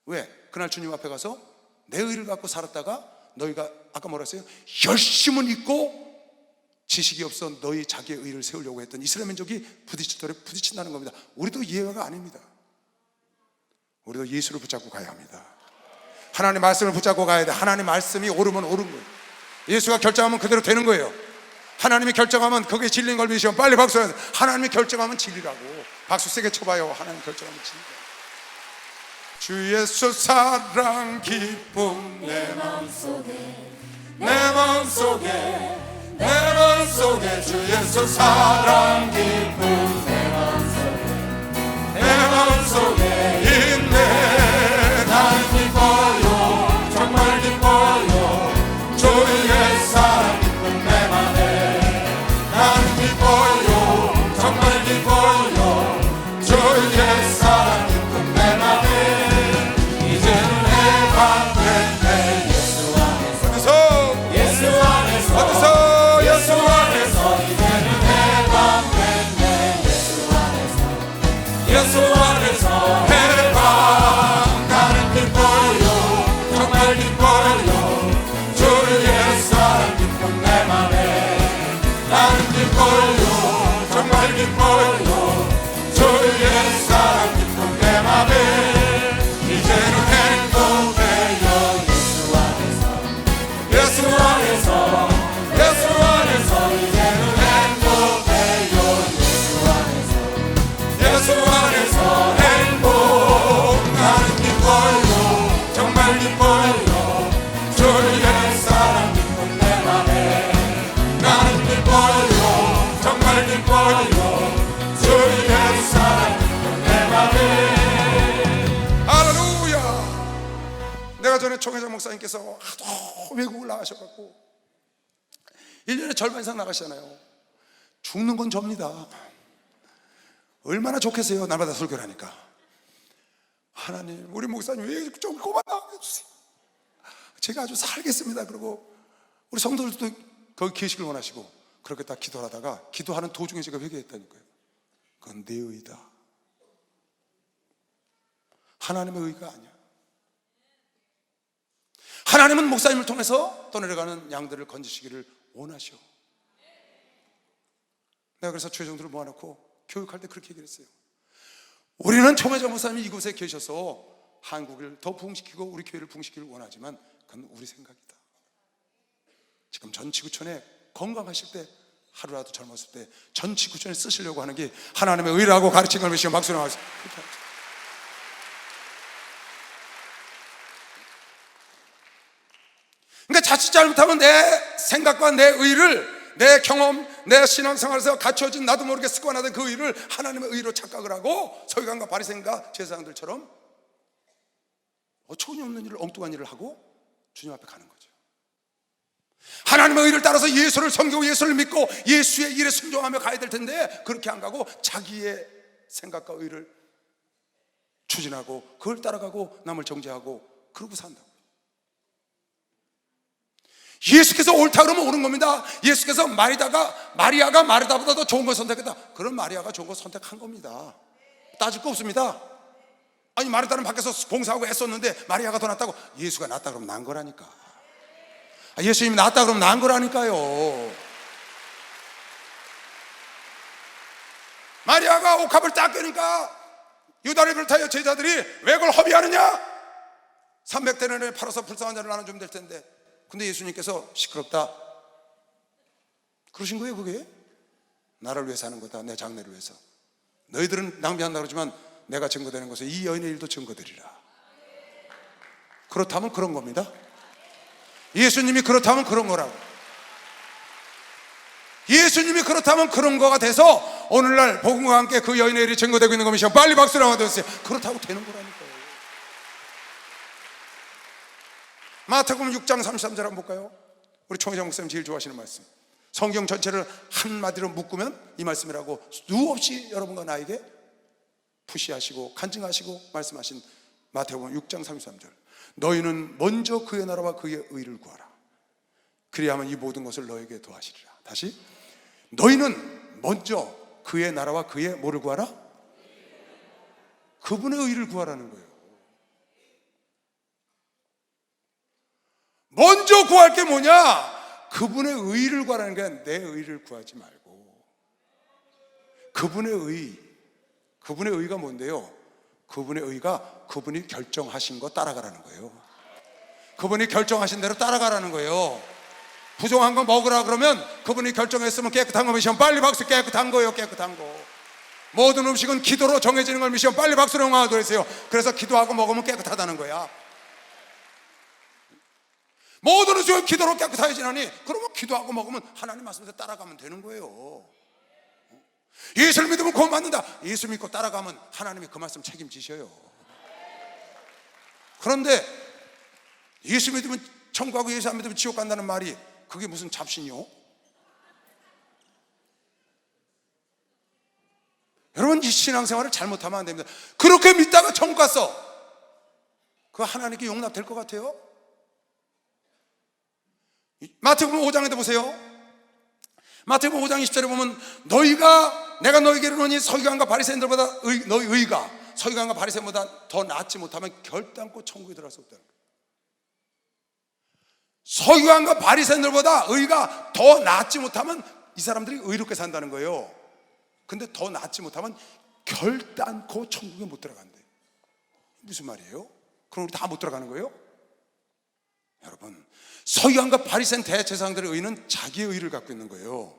왜? 그날 주님 앞에 가서 내 의를 갖고 살았다가 너희가 아까 뭐라 했어요? 열심은 있고 지식이 없어 너희 자기의 의를 세우려고 했던 이스라엘 민족이 부딪히도록 부딪힌다는 겁니다. 우리도 예외가 아닙니다. 우리도 예수를 붙잡고 가야 합니다. 하나님의 말씀을 붙잡고 가야 돼. 하나님의 말씀이 옳으면 옳은 거예요. 예수가 결정하면 그대로 되는 거예요. 하나님이 결정하면 그게 진리인 걸 믿으시면 빨리 박수 해야 돼. 하나님이 결정하면 진리라고. 박수 세게 쳐봐요. 하나님 결정하면 진리다. 주 예수 사랑 기쁨 내 마음속에, 내 마음속에, 내 마음속에 주 예수 사랑 기쁨 내 마음속에, 내 마음속에 있네. 나는 기뻐요, 정말 기뻐요. 주의 사랑 기쁨 내 맘에. 나는 기뻐요, 정말 기뻐요. 주의 사랑 기쁨 내 맘에. 이제는 내가 됐네. 예수 안에서, 어디서? 예수 안에서, 어디서? 예수 안에서. 이제는 내가 됐네. 예수 안에서, 예수 안에서 해방. 나는 기뻐요, 정말 기뻐요. 주의 사랑 기쁨 내 맘에. 나는 기뻐요, 정말 기뻐요. 주의 사랑 기쁨 내 맘에. 이제는 행복해요. 예수 안에서, 예수 안에서, 예수 안에서. 이제는 행복해요. 예수 안에서, 예수 안에서 행복. 나는 기뻐요, 정말 기뻐요. 주의 사랑 기쁨 내 맘에. 나는 기뻐요, 정말 기뻐요. 주의 사랑 기쁨 내 맘에. 할렐루야. 내가 전에 총회장 목사님께서 하도 외국을 나가셔갖고 1년에 절반 이상 나가시잖아요. 죽는 건 접니다. 얼마나 좋겠어요. 날마다 설교를 하니까. 하나님, 우리 목사님 왜 좀 그만 나가주세요. 제가 아주 살겠습니다. 그리고 우리 성도들도 거기 계시길 원하시고. 그렇게 딱 기도하다가 기도하는 도중에 제가 회개했다니까요. 그건 내 의다. 하나님의 의가 아니야. 하나님은 목사님을 통해서 떠내려가는 양들을 건지시기를 원하셔. 내가 그래서 최종들을 모아놓고 교육할 때 그렇게 얘기를 했어요. 우리는 총회장 목사님이 이곳에 계셔서 한국을 더 부흥시키고 우리 교회를 부흥시키기를 원하지만 그건 우리 생각이다. 지금 전 지구촌에 건강하실 때, 하루라도 젊었을 때 전 지구촌에 쓰시려고 하는 게 하나님의 의라고 가르친 걸 믿으시면 박수 나와서. 그러니까 자칫 잘못하면 내 생각과 내 의를, 내 경험, 내 신앙생활에서 갖춰진 나도 모르게 습관화된 그 의를 하나님의 의로 착각을 하고 서기관과 바리새인과 제사장들처럼 어처구니 없는 일을, 엉뚱한 일을 하고 주님 앞에 가는 거죠. 하나님의 의를 따라서 예수를 섬기고 예수를 믿고 예수의 일에 순종하며 가야 될 텐데 그렇게 안 가고 자기의 생각과 의를 추진하고 그걸 따라가고 남을 정죄하고 그러고 산다고. 예수께서 옳다 그러면 옳은 겁니다. 예수께서 마리아가 마르다보다 더 좋은 걸 선택했다. 그런 마리아가 좋은 걸 선택한 겁니다. 따질 거 없습니다. 아니 마르다는 밖에서 봉사하고 애썼는데 마리아가 더 낫다고. 예수가 낫다 그러면 난 거라니까. 예수님이 낫다 그러면 난 거라니까요. 마리아가 옥합을 딱 깨니까 유다리를 타여 제자들이 왜 그걸 허비하느냐? 300데나리온에 팔아서 불쌍한 자를 나눠주면 될 텐데. 근데 예수님께서 시끄럽다 그러신 거예요. 그게 나를 위해서 하는 거다. 내 장래를 위해서. 너희들은 낭비한다 그러지만 내가 증거되는 것은 이 여인의 일도 증거되리라. 그렇다면 그런 겁니다. 예수님이 그렇다면 그런 거라고. 예수님이 그렇다면 그런 거가 돼서 오늘날 복음과 함께 그 여인의 일이 증거되고 있는 것이죠. 빨리 박수를 한번 드세요. 그렇다고 되는 거라니까요. 마태복음 6장 33절 한번 볼까요? 우리 총회장 목사님 제일 좋아하시는 말씀. 성경 전체를 한마디로 묶으면 이 말씀이라고 수없이 여러분과 나에게 푸시하시고 간증하시고 말씀하신 마태복음 6장 33절. 너희는 먼저 그의 나라와 그의 의를 구하라. 그리하면 이 모든 것을 너에게 더하시리라. 다시, 너희는 먼저 그의 나라와 그의 뭐를 구하라? 그분의 의를 구하라는 거예요. 먼저 구할 게 뭐냐? 그분의 의를 구하라는 게 내 의를 구하지 말고 그분의 의. 그분의 의가 뭔데요? 그분의 의가 그분이 결정하신 거 따라가라는 거예요. 그분이 결정하신 대로 따라가라는 거예요. 부정한 거 먹으라 그러면 그분이 결정했으면 깨끗한 거 미시면 빨리 박수. 깨끗한 거예요. 깨끗한 거. 모든 음식은 기도로 정해지는 걸 미시면 빨리 박수로 응하도록. 그래서 기도하고 먹으면 깨끗하다는 거야. 모든 음식은 기도로 깨끗해지나니 그러면 기도하고 먹으면 하나님 말씀대로 따라가면 되는 거예요. 예수를 믿으면 구원 받는다. 예수 믿고 따라가면 하나님이 그 말씀 책임지셔요. 그런데 예수 믿으면 천국 가고 예수 안 믿으면 지옥 간다는 말이 그게 무슨 잡신이요? 여러분, 이 신앙생활을 잘못하면 안 됩니다. 그렇게 믿다가 천국 갔어. 그 하나님께 용납될 것 같아요? 마태복음 5장에도 보세요. 마태복음 5장 20절에 보면 내가 너희에게 이르노니 서기관과 바리새인들보다 너희 의가 서기관과 바리새인보다 더 낫지 못하면 결단코 천국에 들어갈 수 없다는 거예요. 서기관과 바리새인들보다 의가 더 낫지 못하면 이 사람들이 의롭게 산다는 거예요. 근데 더 낫지 못하면 결단코 천국에 못 들어간대. 무슨 말이에요? 그럼 우리 다 못 들어가는 거예요? 여러분, 서기관과 바리새인 대제사장들의 의는 자기의 의를 갖고 있는 거예요.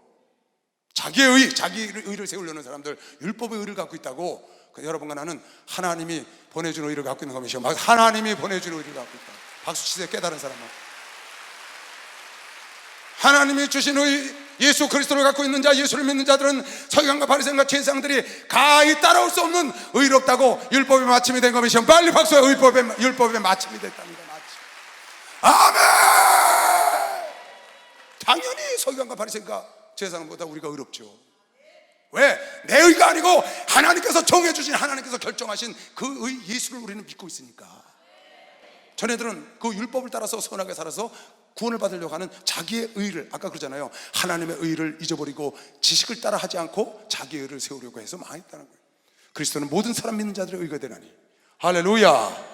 자기의 의, 자기의 의를 세우려는 사람들, 율법의 의를 갖고 있다고. 여러분과 나는 하나님이 보내준 의를 갖고 있는 겁니다. 하나님이 보내준 의를 갖고 있다. 박수 치세요. 깨달은 사람은. 하나님이 주신 의, 예수 그리스도를 갖고 있는 자, 예수를 믿는 자들은 서기관과 바리새인과 제사장들이 가히 따라올 수 없는 의롭다고 율법의 마침이 된 것이죠. 빨리 박수해. 율법의 마침이 됐답니다. 아멘. 당연히 서기관과 바리새인과 제사장보다 우리가 의롭죠. 왜? 내 의가 아니고 하나님께서 정해주신, 하나님께서 결정하신 그 의 예수를 우리는 믿고 있으니까. 전애들은 그 율법을 따라서 선하게 살아서 구원을 받으려고 하는 자기의 의를, 아까 그러잖아요, 하나님의 의를 잊어버리고 지식을 따라 하지 않고 자기의 의를 세우려고 해서 망했다는 거예요. 그리스도는 모든 사람 믿는 자들의 의가 되나니. 할렐루야.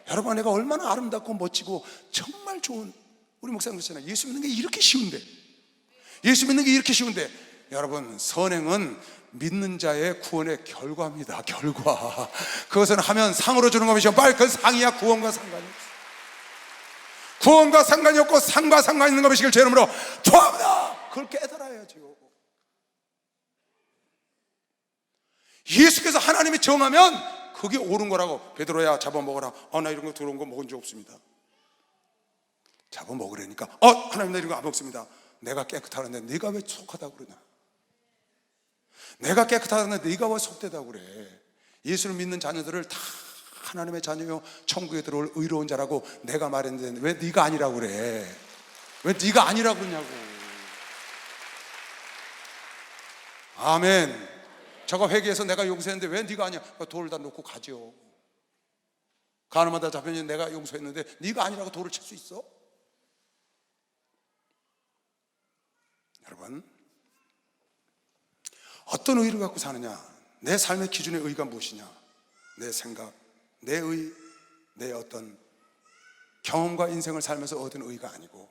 여러분, 내가 얼마나 아름답고 멋지고 정말 좋은, 우리 목사님 그러잖아요, 예수 믿는 게 이렇게 쉬운데, 예수 믿는 게 이렇게 쉬운데. 여러분, 선행은 믿는 자의 구원의 결과입니다. 결과. 그것은 하면 상으로 주는 것이죠. 빨리 그 상이야 구원과 상관이 없어. 구원과 상관이 없고 상과 상관 있는 것이길 제 이름으로 축원합니다. 그걸 깨달아야죠. 예수께서 하나님이 정하면 그게 옳은 거라고. 베드로야, 잡아먹어라. 나 이런 거 들어온 거 먹은 적 없습니다. 잡아먹으라니까. 하나님 나 이런 거 안 먹습니다. 내가 깨끗하는데 네가 왜 속하다고 그러냐? 내가 깨끗하다는데 네가 왜 속되다고 그래? 예수를 믿는 자녀들을 다 하나님의 자녀요, 천국에 들어올 의로운 자라고 내가 말했는데 왜 네가 아니라고 그래? 왜 네가 아니라고 그러냐고. 아멘. 저가 회개해서 내가 용서했는데 왜 네가 아니야? 돌을 다 놓고 가죠. 가늠하다 잡혀니 내가 용서했는데 네가 아니라고 돌을 칠 수 있어? 여러분, 어떤 의를 갖고 사느냐? 내 삶의 기준의 의가 무엇이냐? 내 생각, 내 의, 내 어떤 경험과 인생을 살면서 얻은 의가 아니고.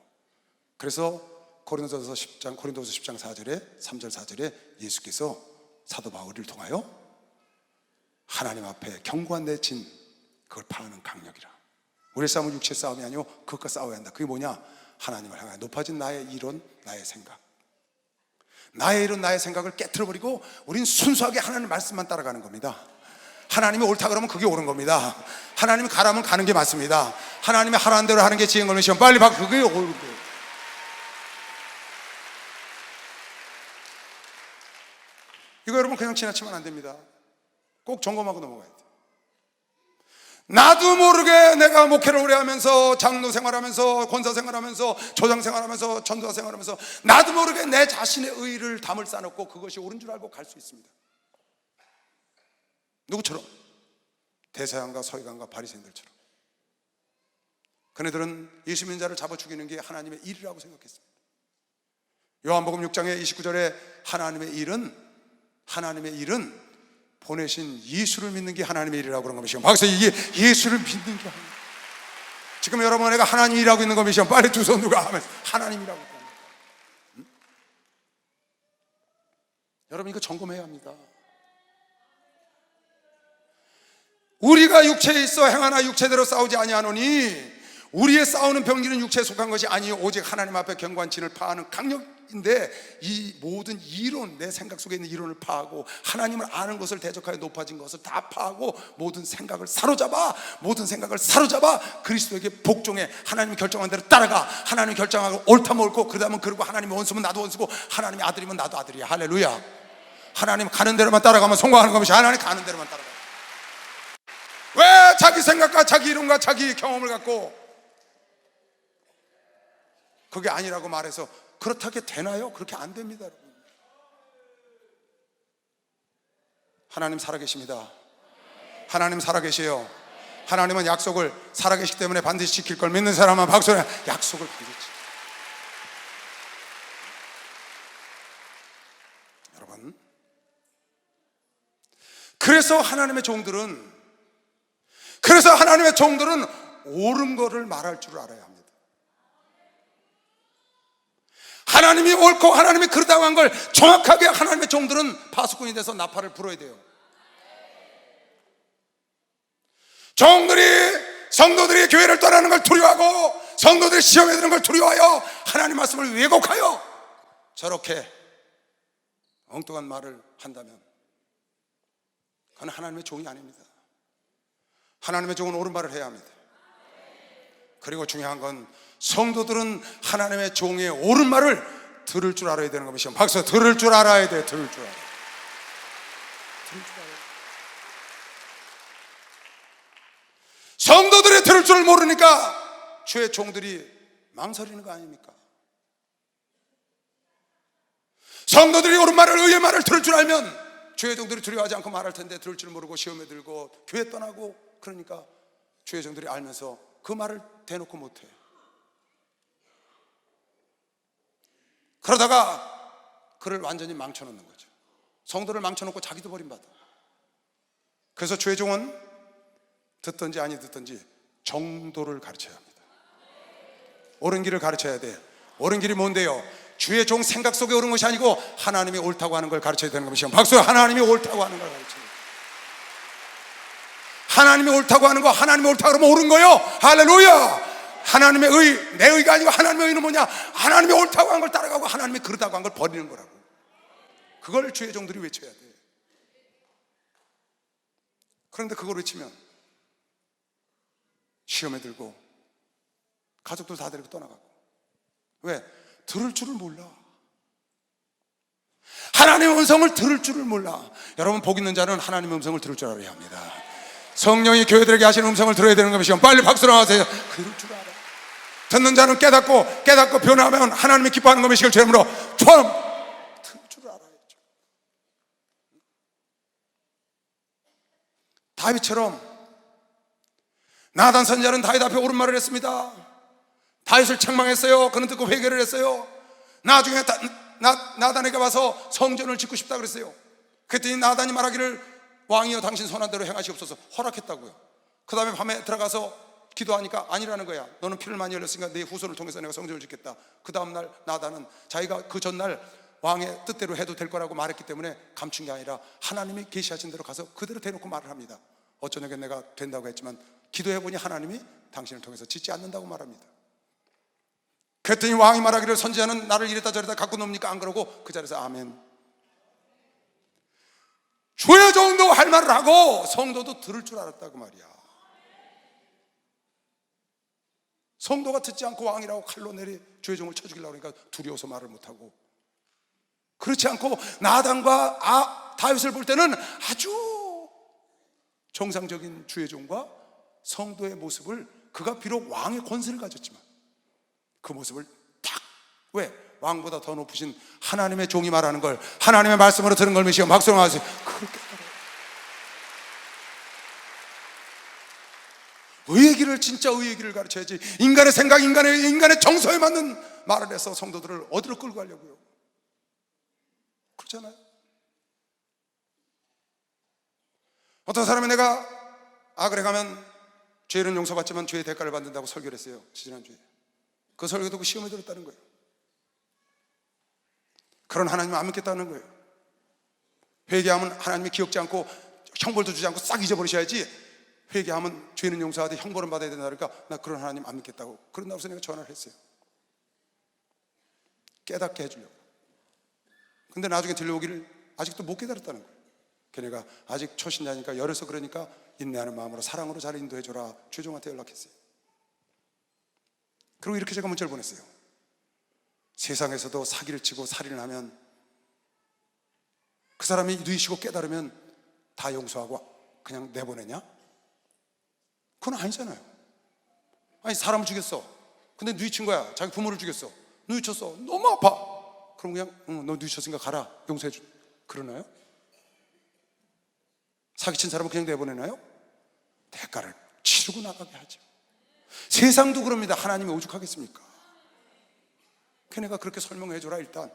그래서 고린도서 10장 4절에 3절 4절에 예수께서 사도 바울을 통하여 하나님 앞에 견고한 내 진, 그걸 파하는 강력이라. 우리의 싸움은 육체 싸움이 아니고 그것과 싸워야 한다. 그게 뭐냐? 하나님을 향해 높아진 나의 이론, 나의 생각, 나의 이론, 나의 생각을 깨트려버리고 우린 순수하게 하나님 말씀만 따라가는 겁니다. 하나님이 옳다 그러면 그게 옳은 겁니다. 하나님이 가라면 가는 게 맞습니다. 하나님이 하라는 대로 하는 게 지혜인 거면 시험 빨리 봐. 그게 옳은 거예요. 이거 여러분 그냥 지나치면 안 됩니다. 꼭 점검하고 넘어가야 돼요. 나도 모르게 내가 목회를 오래 하면서 장로 생활하면서 권사 생활하면서 조장 생활하면서 전도사 생활하면서 나도 모르게 내 자신의 의의를 담을 쌓아놓고 그것이 옳은 줄 알고 갈 수 있습니다. 누구처럼? 대서양과 서기관과 바리새인들처럼. 그네들은 예수 믿는 자를 잡아 죽이는 게 하나님의 일이라고 생각했습니다. 요한복음 6장의 29절에 하나님의 일은 보내신 예수를 믿는 게 하나님의 일이라고 그런 겁니다. 박사, 이게 예수를 믿는 게 하나님. 지금 여러분 내가 하나님 일하고 있는 겁니다. 빨리 두 손 누가 하면 하나님이라고 합니다. 여러분 이거 점검해야 합니다. 우리가 육체에 있어 행하나 육체대로 싸우지 아니하노니 우리의 싸우는 병기는 육체에 속한 것이 아니요 오직 하나님 앞에 견고한 진을 파하는 강력인데, 이 모든 이론, 내 생각 속에 있는 이론을 파하고 하나님을 아는 것을 대적하여 높아진 것을 다 파하고 모든 생각을 사로잡아 그리스도에게 복종해 하나님이 결정한 대로 따라가. 하나님이 결정하고 옳다면 옳고 그러다면 그러고, 하나님이 원수면 나도 원수고 하나님이 아들이면 나도 아들이야. 할렐루야. 하나님 가는 대로만 따라가면 성공하는 것이 하나님 가는 대로만 따라가. 왜 자기 생각과 자기 이론과 자기 경험을 갖고 그게 아니라고 말해서 그렇다게 되나요? 그렇게 안 됩니다, 여러분. 하나님 살아계십니다. 하나님 살아계세요. 하나님은 약속을 살아계시기 때문에 반드시 지킬 걸 믿는 사람은 박수해. 약속을 반드시 지켜요. 여러분, 그래서 하나님의 종들은 옳은 거를 말할 줄 알아야 합니다. 하나님이 옳고 하나님이 그러다고 한 걸 정확하게 하나님의 종들은 파수꾼이 돼서 나팔을 불어야 돼요. 성도들이 교회를 떠나는 걸 두려워하고 성도들이 시험에 드는 걸 두려워하여 하나님 말씀을 왜곡하여 저렇게 엉뚱한 말을 한다면 그건 하나님의 종이 아닙니다. 하나님의 종은 옳은 말을 해야 합니다. 그리고 중요한 건 성도들은 하나님의 종의 옳은 말을 들을 줄 알아야 되는 겁니다. 박수. 들을 줄 알아야 돼. 들을 줄 알아야. 성도들이 들을 줄 모르니까 주의 종들이 망설이는 거 아닙니까? 성도들이 옳은 말을, 의의 말을 들을 줄 알면 주의 종들이 두려워하지 않고 말할 텐데 들을 줄 모르고 시험에 들고 교회 떠나고, 그러니까 주의 종들이 알면서 그 말을 대놓고 못해. 그러다가 그를 완전히 망쳐놓는 거죠. 성도를 망쳐놓고 자기도 버림받아. 그래서 주의 종은 듣든지 아니 듣든지 정도를 가르쳐야 합니다. 옳은 길을 가르쳐야 돼. 옳은 길이 뭔데요? 주의 종 생각 속에 옳은 것이 아니고 하나님이 옳다고 하는 걸 가르쳐야 되는 겁니다. 박수. 하나님이 옳다고 하는 걸 가르쳐야 돼. 하나님이 옳다고 하는 거, 하나님이 옳다고 하면 옳은 거요. 할렐루야. 하나님의 의, 내 의가 아니고 하나님의 의는 뭐냐? 하나님이 옳다고 한 걸 따라가고 하나님이 그러다고 한 걸 버리는 거라고. 그걸 주의 종들이 외쳐야 돼. 그런데 그걸 외치면 시험에 들고 가족들 다 데리고 떠나가고. 왜? 들을 줄을 몰라. 하나님의 음성을 들을 줄을 몰라. 여러분, 복 있는 자는 하나님의 음성을 들을 줄 알아야 합니다. 성령이 교회들에게 하시는 음성을 들어야 되는 것이요. 빨리 박수로 하세요. 그럴 줄 알아. 듣는 자는 깨닫고 변화하면 하나님이 기뻐하는 것이길 죄물어 처음 들을 줄 알아야죠. 다윗처럼 나단 선지자는 다윗 앞에 옳은 말을 했습니다. 다윗을 책망했어요. 그는 듣고 회개를 했어요. 나중에 나단에게 와서 성전을 짓고 싶다 그랬어요. 그랬더니 나단이 말하기를 왕이여 당신 선한 대로 행하시옵소서 허락했다고요. 그 다음에 밤에 들어가서 기도하니까 아니라는 거야. 너는 피를 많이 흘렸으니까 내 후손을 통해서 내가 성전을 짓겠다. 그 다음날 나단은 자기가 그 전날 왕의 뜻대로 해도 될 거라고 말했기 때문에 감춘 게 아니라 하나님이 계시하신 대로 가서 그대로 대놓고 말을 합니다. 어쩌냐고 내가 된다고 했지만 기도해보니 하나님이 당신을 통해서 짓지 않는다고 말합니다. 그랬더니 왕이 말하기를 선지자는 나를 이랬다 저랬다 갖고 놉니까? 안 그러고 그 자리에서 아멘. 주의 종도 할 말을 하고 성도도 들을 줄 알았다고 말이야. 성도가 듣지 않고 왕이라고 칼로 내리 주의 종을 쳐 죽이려고 그러니까 두려워서 말을 못하고, 그렇지 않고 나단과 다윗을 볼 때는 아주 정상적인 주의 종과 성도의 모습을, 그가 비록 왕의 권세를 가졌지만 그 모습을 딱, 왜? 왕보다 더 높으신 하나님의 종이 말하는 걸 하나님의 말씀으로 들은 걸 믿으시고 박수로 하세요. 그렇게 의의 길을, 진짜 의의 길을 가르쳐야지 인간의 생각, 인간의 정서에 맞는 말을 해서 성도들을 어디로 끌고 가려고요? 그렇잖아요. 어떤 사람이 내가 아그레 가면 죄는 용서받지만 죄의 대가를 받는다고 설교를 했어요. 지난주에 그 설교 듣고 시험에 들었다는 거예요. 그런 하나님을 안 믿겠다는 거예요. 회개하면 하나님이 기억지 않고 형벌도 주지 않고 싹 잊어버리셔야지, 회개하면 죄는 용서하되 형벌은 받아야 된다 그러니까 나 그런 하나님 안 믿겠다고, 그런다고 해서 내가 전화를 했어요. 깨닫게 해주려고. 근데 나중에 들려오기를 아직도 못 깨달았다는 거예요. 걔네가 아직 초신자니까 열어서 그러니까 인내하는 마음으로 사랑으로 잘 인도해줘라, 주종한테 연락했어요. 그리고 이렇게 제가 문자를 보냈어요. 세상에서도 사기를 치고 살인을 하면 그 사람이 누이시고 깨달으면 다 용서하고 그냥 내보내냐? 그건 아니잖아요. 아니 사람을 죽였어. 근데 누이친 거야. 자기 부모를 죽였어. 누이쳤어. 너무 아파. 그럼 그냥 너 누이쳤으니까 가라, 용서해줘, 그러나요? 사기친 사람은 그냥 내보내나요? 대가를 치르고 나가게 하죠. 세상도 그럽니다. 하나님이 오죽하겠습니까? 걔네가 그렇게 설명해 줘라. 일단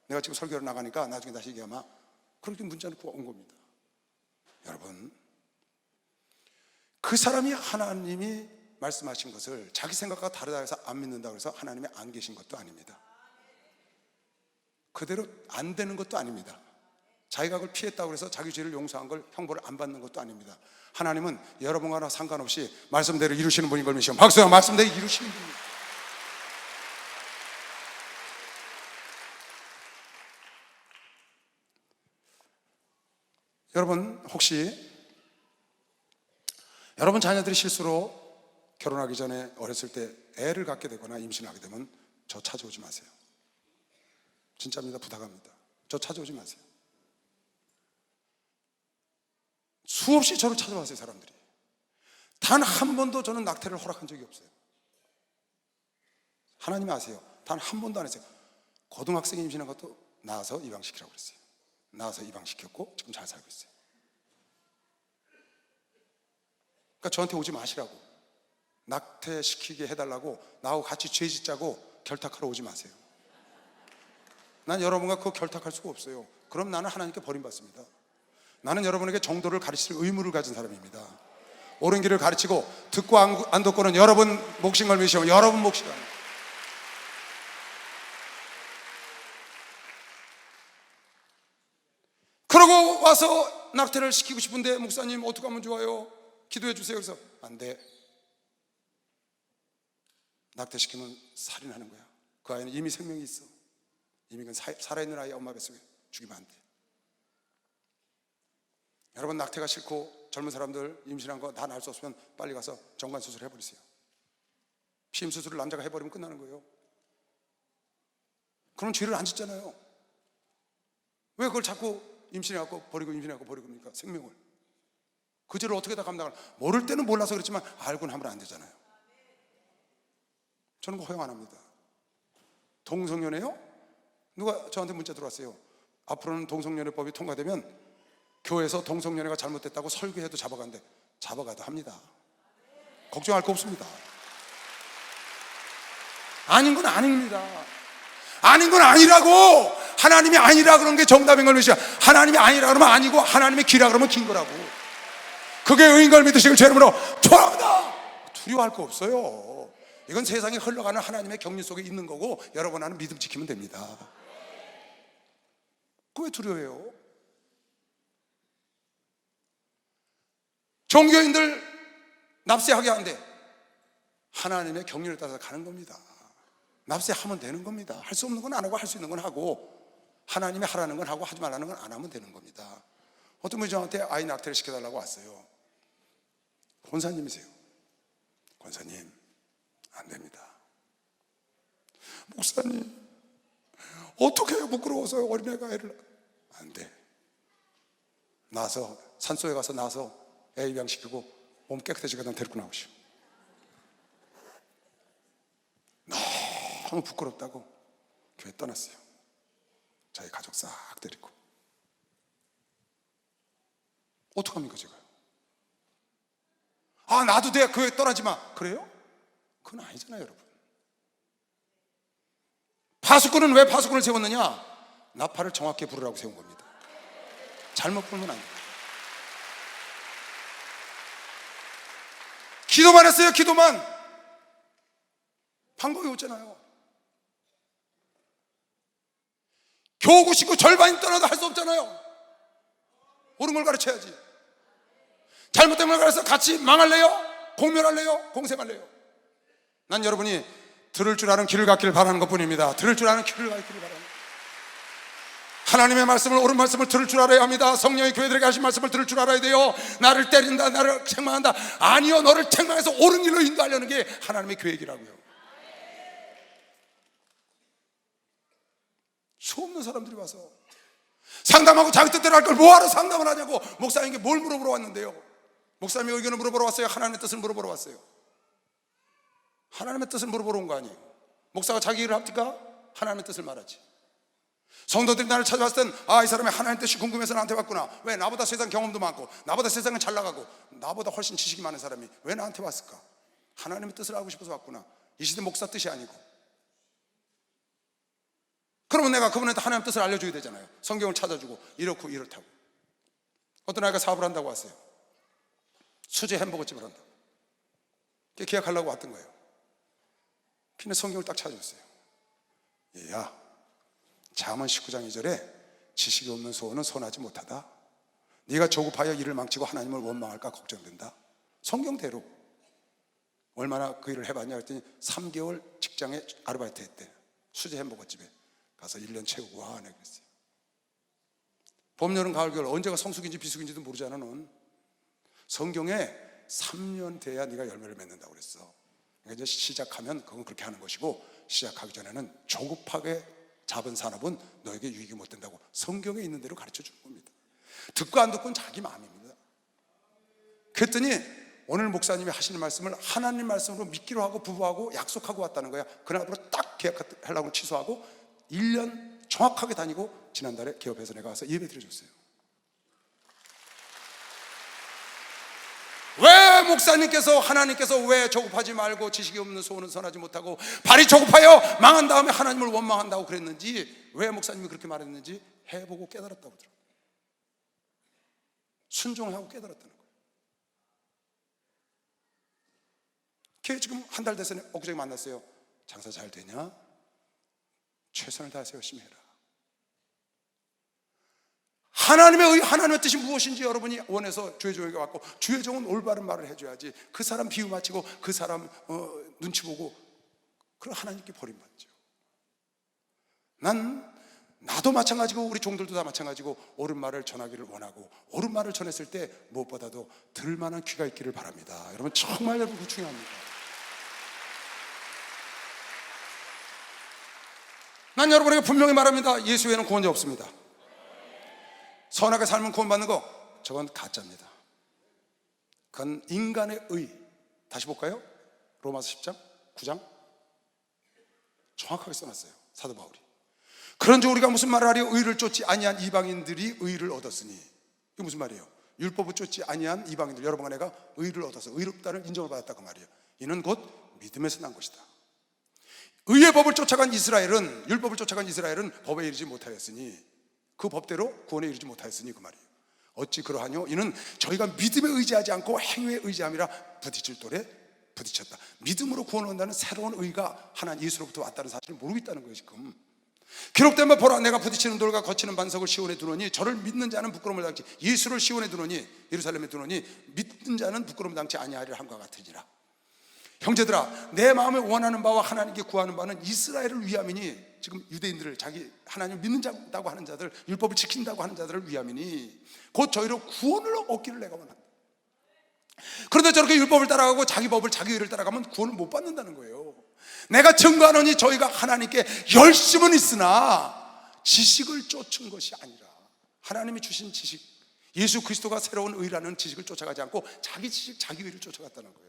내가 지금 설교를 나가니까 나중에 다시 얘기하면 그렇게 문자 놓고 온 겁니다. 여러분, 그 사람이 하나님이 말씀하신 것을 자기 생각과 다르다 해서 안 믿는다고 해서 하나님이 안 계신 것도 아닙니다. 그대로 안 되는 것도 아닙니다. 자기가 그걸 피했다고 해서 자기 죄를 용서한 걸 형벌을 안 받는 것도 아닙니다. 하나님은 여러분과 상관없이 말씀대로 이루시는 분인 걸 믿으시면 박수야, 말씀대로 이루시는 분입니다. 여러분, 혹시 여러분 자녀들이 실수로 결혼하기 전에 어렸을 때 애를 갖게 되거나 임신하게 되면 저 찾아오지 마세요. 진짜입니다. 부탁합니다. 저 찾아오지 마세요. 수없이 저를 찾아왔어요, 사람들이. 단 한 번도 저는 낙태를 허락한 적이 없어요. 하나님이 아세요. 단 한 번도 안 했어요. 고등학생이 임신한 것도 낳아서 입양시키라고 그랬어요. 낳아서 입양시켰고 지금 잘 살고 있어요. 그러니까 저한테 오지 마시라고, 낙태시키게 해달라고, 나하고 같이 죄 짓자고 결탁하러 오지 마세요. 난 여러분과 그거 결탁할 수가 없어요. 그럼 나는 하나님께 버림받습니다. 나는 여러분에게 정도를 가르칠 의무를 가진 사람입니다. 옳은 길을 가르치고 듣고 안 듣고는 여러분 몫인 걸 믿으시면 여러분 몫이다. 그러고 와서 낙태를 시키고 싶은데 목사님 어떻게 하면 좋아요? 기도해 주세요. 그래서 안 돼. 낙태시키면 살인하는 거야. 그 아이는 이미 생명이 있어. 이미 그 살아있는 아이 엄마 뱃속에 죽이면 안 돼. 여러분, 낙태가 싫고 젊은 사람들 임신한 거 다 날 수 없으면 빨리 가서 정관수술 해버리세요. 피임수술을 남자가 해버리면 끝나는 거예요. 그럼 죄를 안 짓잖아요. 왜 그걸 자꾸 임신해갖고 버리고 임신해갖고 버리고 그러니까 생명을. 그 죄를 어떻게 다 감당을. 모를 때는 몰라서 그렇지만 알고는 하면 안 되잖아요. 저는 그거 허용 안 합니다. 동성연애요? 누가 저한테 문자 들어왔어요. 앞으로는 동성연애법이 통과되면 교회에서 동성연애가 잘못됐다고 설교해도 잡아간대. 잡아가도 합니다. 걱정할 거 없습니다. 아닌 건 아닙니다. 아닌 건 아니라고. 하나님이 아니라 그런 게 정답인 걸 믿으시고, 하나님이 아니라 그러면 아니고 하나님의 기라 그러면 긴 거라고. 그게 의인 걸 믿으시고 제 이름으로 돌아온다. 두려워할 거 없어요. 이건 세상에 흘러가는 하나님의 경륜 속에 있는 거고 여러분 안은 믿음 지키면 됩니다. 그거 왜 두려워해요? 종교인들 납세하게 하는데 하나님의 경륜에 따라서 가는 겁니다. 납세하면 되는 겁니다. 할 수 없는 건 안 하고 할 수 있는 건 하고, 하나님이 하라는 건 하고 하지 말라는 건 안 하면 되는 겁니다. 어떤 분이 저한테 아이 낙태를 시켜달라고 왔어요. 권사님이세요. 권사님, 안 됩니다. 목사님, 어떻게 해요? 부끄러워서 어린애가 애를. 안 돼. 나서 산속에 가서 나서 애 입양시키고 몸 깨끗해지게 난 데리고 나오시오. 너무 부끄럽다고 교회 떠났어요. 자기 가족 싹 데리고. 어떡합니까 제가요? 아, 나도 돼, 교회 떠나지 마. 그래요? 그건 아니잖아요, 여러분. 파수꾼은 왜 파수꾼을 세웠느냐? 나팔을 정확히 부르라고 세운 겁니다. 잘못 부르면 안 됩니다. 기도만 했어요. 기도만. 방법이 없잖아요. 교구 식구 절반이 떠나도 할 수 없잖아요. 옳은 걸 가르쳐야지. 잘못된 걸 가르쳐서 같이 망할래요? 공멸할래요? 공생할래요? 난 여러분이 들을 줄 아는 귀를 갖기를 바라는 것뿐입니다. 들을 줄 아는 귀를 갖기를 바랍니다. 하나님의 말씀을, 옳은 말씀을 들을 줄 알아야 합니다. 성령이 교회들에게 하신 말씀을 들을 줄 알아야 돼요. 나를 때린다, 나를 책망한다. 아니요, 너를 책망해서 옳은 길로 인도하려는 게 하나님의 계획이라고요. 수없는 사람들이 와서 상담하고 자기 뜻대로 할 걸 뭐하러 상담을 하냐고 목사님께 뭘 물어보러 왔는데요. 목사님의 의견을 물어보러 왔어요? 하나님의 뜻을 물어보러 왔어요? 하나님의 뜻을 물어보러 온 거 아니에요. 목사가 자기 일을 합니까? 하나님의 뜻을 말하지. 성도들이 나를 찾아왔을 땐, 아, 이 사람이 하나님의 뜻이 궁금해서 나한테 왔구나. 왜? 나보다 세상 경험도 많고, 나보다 세상은 잘 나가고, 나보다 훨씬 지식이 많은 사람이 왜 나한테 왔을까? 하나님의 뜻을 알고 싶어서 왔구나. 이 시대 목사 뜻이 아니고. 그러면 내가 그분한테 하나님 뜻을 알려줘야 되잖아요. 성경을 찾아주고 이렇고 이렇다고. 어떤 아이가 사업을 한다고 왔어요. 수제 햄버거집을 한다고. 계약하려고 왔던 거예요. 근데 성경을 딱 찾아줬어요. 얘야, 잠언 19장 2절에 지식이 없는 소원은 선하지 못하다. 네가 조급하여 일을 망치고 하나님을 원망할까 걱정된다. 성경대로. 얼마나 그 일을 해봤냐 그랬더니 3개월 직장에 아르바이트 했대. 수제 햄버거집에 가서 1년 채우고 와, 내가 그랬어요. 봄, 여름, 가을, 겨울 언제가 성숙인지 비숙인지도 모르잖아. 넌 성경에 3년 돼야 네가 열매를 맺는다고 그랬어. 그러니까 이제 시작하면 그건 그렇게 하는 것이고, 시작하기 전에는 조급하게 잡은 산업은 너에게 유익이 못 된다고 성경에 있는 대로 가르쳐 주는 겁니다. 듣고 안 듣고는 자기 마음입니다. 그랬더니 오늘 목사님이 하시는 말씀을 하나님 말씀으로 믿기로 하고 부부하고 약속하고 왔다는 거야. 그날부로 딱 계약하려고 취소하고 1년 정확하게 다니고 지난달에 개업해서 내가 와서 예배 드려줬어요. 왜 목사님께서, 하나님께서 왜 조급하지 말고 지식이 없는 소원은 선하지 못하고 발이 조급하여 망한 다음에 하나님을 원망한다고 그랬는지, 왜 목사님이 그렇게 말했는지 해보고 깨달았다고 그러더라고요. 순종하고 깨달았다는 거예요. 걔 지금 한 달 돼서 엊그제 만났어요. 장사 잘 되냐? 최선을 다해서 열심히 해라. 하나님의 뜻이 무엇인지 여러분이 원해서 주의 종에게 왔고, 주의 종은 올바른 말을 해줘야지. 그 사람 비유 맞히고 그 사람 눈치 보고 그럼 하나님께 버림받죠. 나도 마찬가지고 우리 종들도 다 마찬가지고 옳은 말을 전하기를 원하고, 옳은 말을 전했을 때 무엇보다도 들만한 귀가 있기를 바랍니다. 여러분 정말 여러분 중요합니다. 난 여러분에게 분명히 말합니다. 예수 외에는 구원자 없습니다. 선하게 살면 구원받는 거, 저건 가짜입니다. 그건 인간의 의. 다시 볼까요? 로마서 10장 9장 정확하게 써놨어요, 사도 바울이. 그런즉 우리가 무슨 말을 하리요? 의를 쫓지 아니한 이방인들이 의를 얻었으니. 이게 무슨 말이에요? 율법을 쫓지 아니한 이방인들, 여러분과 내가 의를 얻어서 의롭다는 인정을 받았다 그 말이에요. 이는 곧 믿음에서 난 것이다. 의의 법을 쫓아간 이스라엘은, 율법을 쫓아간 이스라엘은 법에 이르지 못하였으니, 그 법대로 구원에 이르지 못하였으니 그 말이에요. 어찌 그러하뇨? 이는 저희가 믿음에 의지하지 않고 행위에 의지함이라 부딪힐 돌에 부딪혔다. 믿음으로 구원을 얻는다는 새로운 의가 하나님 예수로부터 왔다는 사실을 모르고 있다는 거예요 지금. 기록된 바 보라, 내가 부딪히는 돌과 거치는 반석을 시온에 두노니 저를 믿는 자는 부끄러움을 당치, 예수를 시온에 두노니, 예루살렘에 두노니 믿는 자는 부끄러움을 당치 아니하리라 함과 같으리라. 형제들아, 내 마음에 원하는 바와 하나님께 구하는 바는 이스라엘을 위함이니, 지금 유대인들을, 자기 하나님 믿는 자다고 하는 자들, 율법을 지킨다고 하는 자들을 위함이니 곧 저희로 구원을 얻기를 내가 원한다. 그런데 저렇게 율법을 따라가고 자기 법을, 자기 의를 따라가면 구원을 못 받는다는 거예요. 내가 증거하노니 저희가 하나님께 열심은 있으나 지식을 쫓은 것이 아니라, 하나님이 주신 지식, 예수 그리스도가 새로운 의라는 지식을 쫓아가지 않고 자기 지식, 자기 의를 쫓아갔다는 거예요.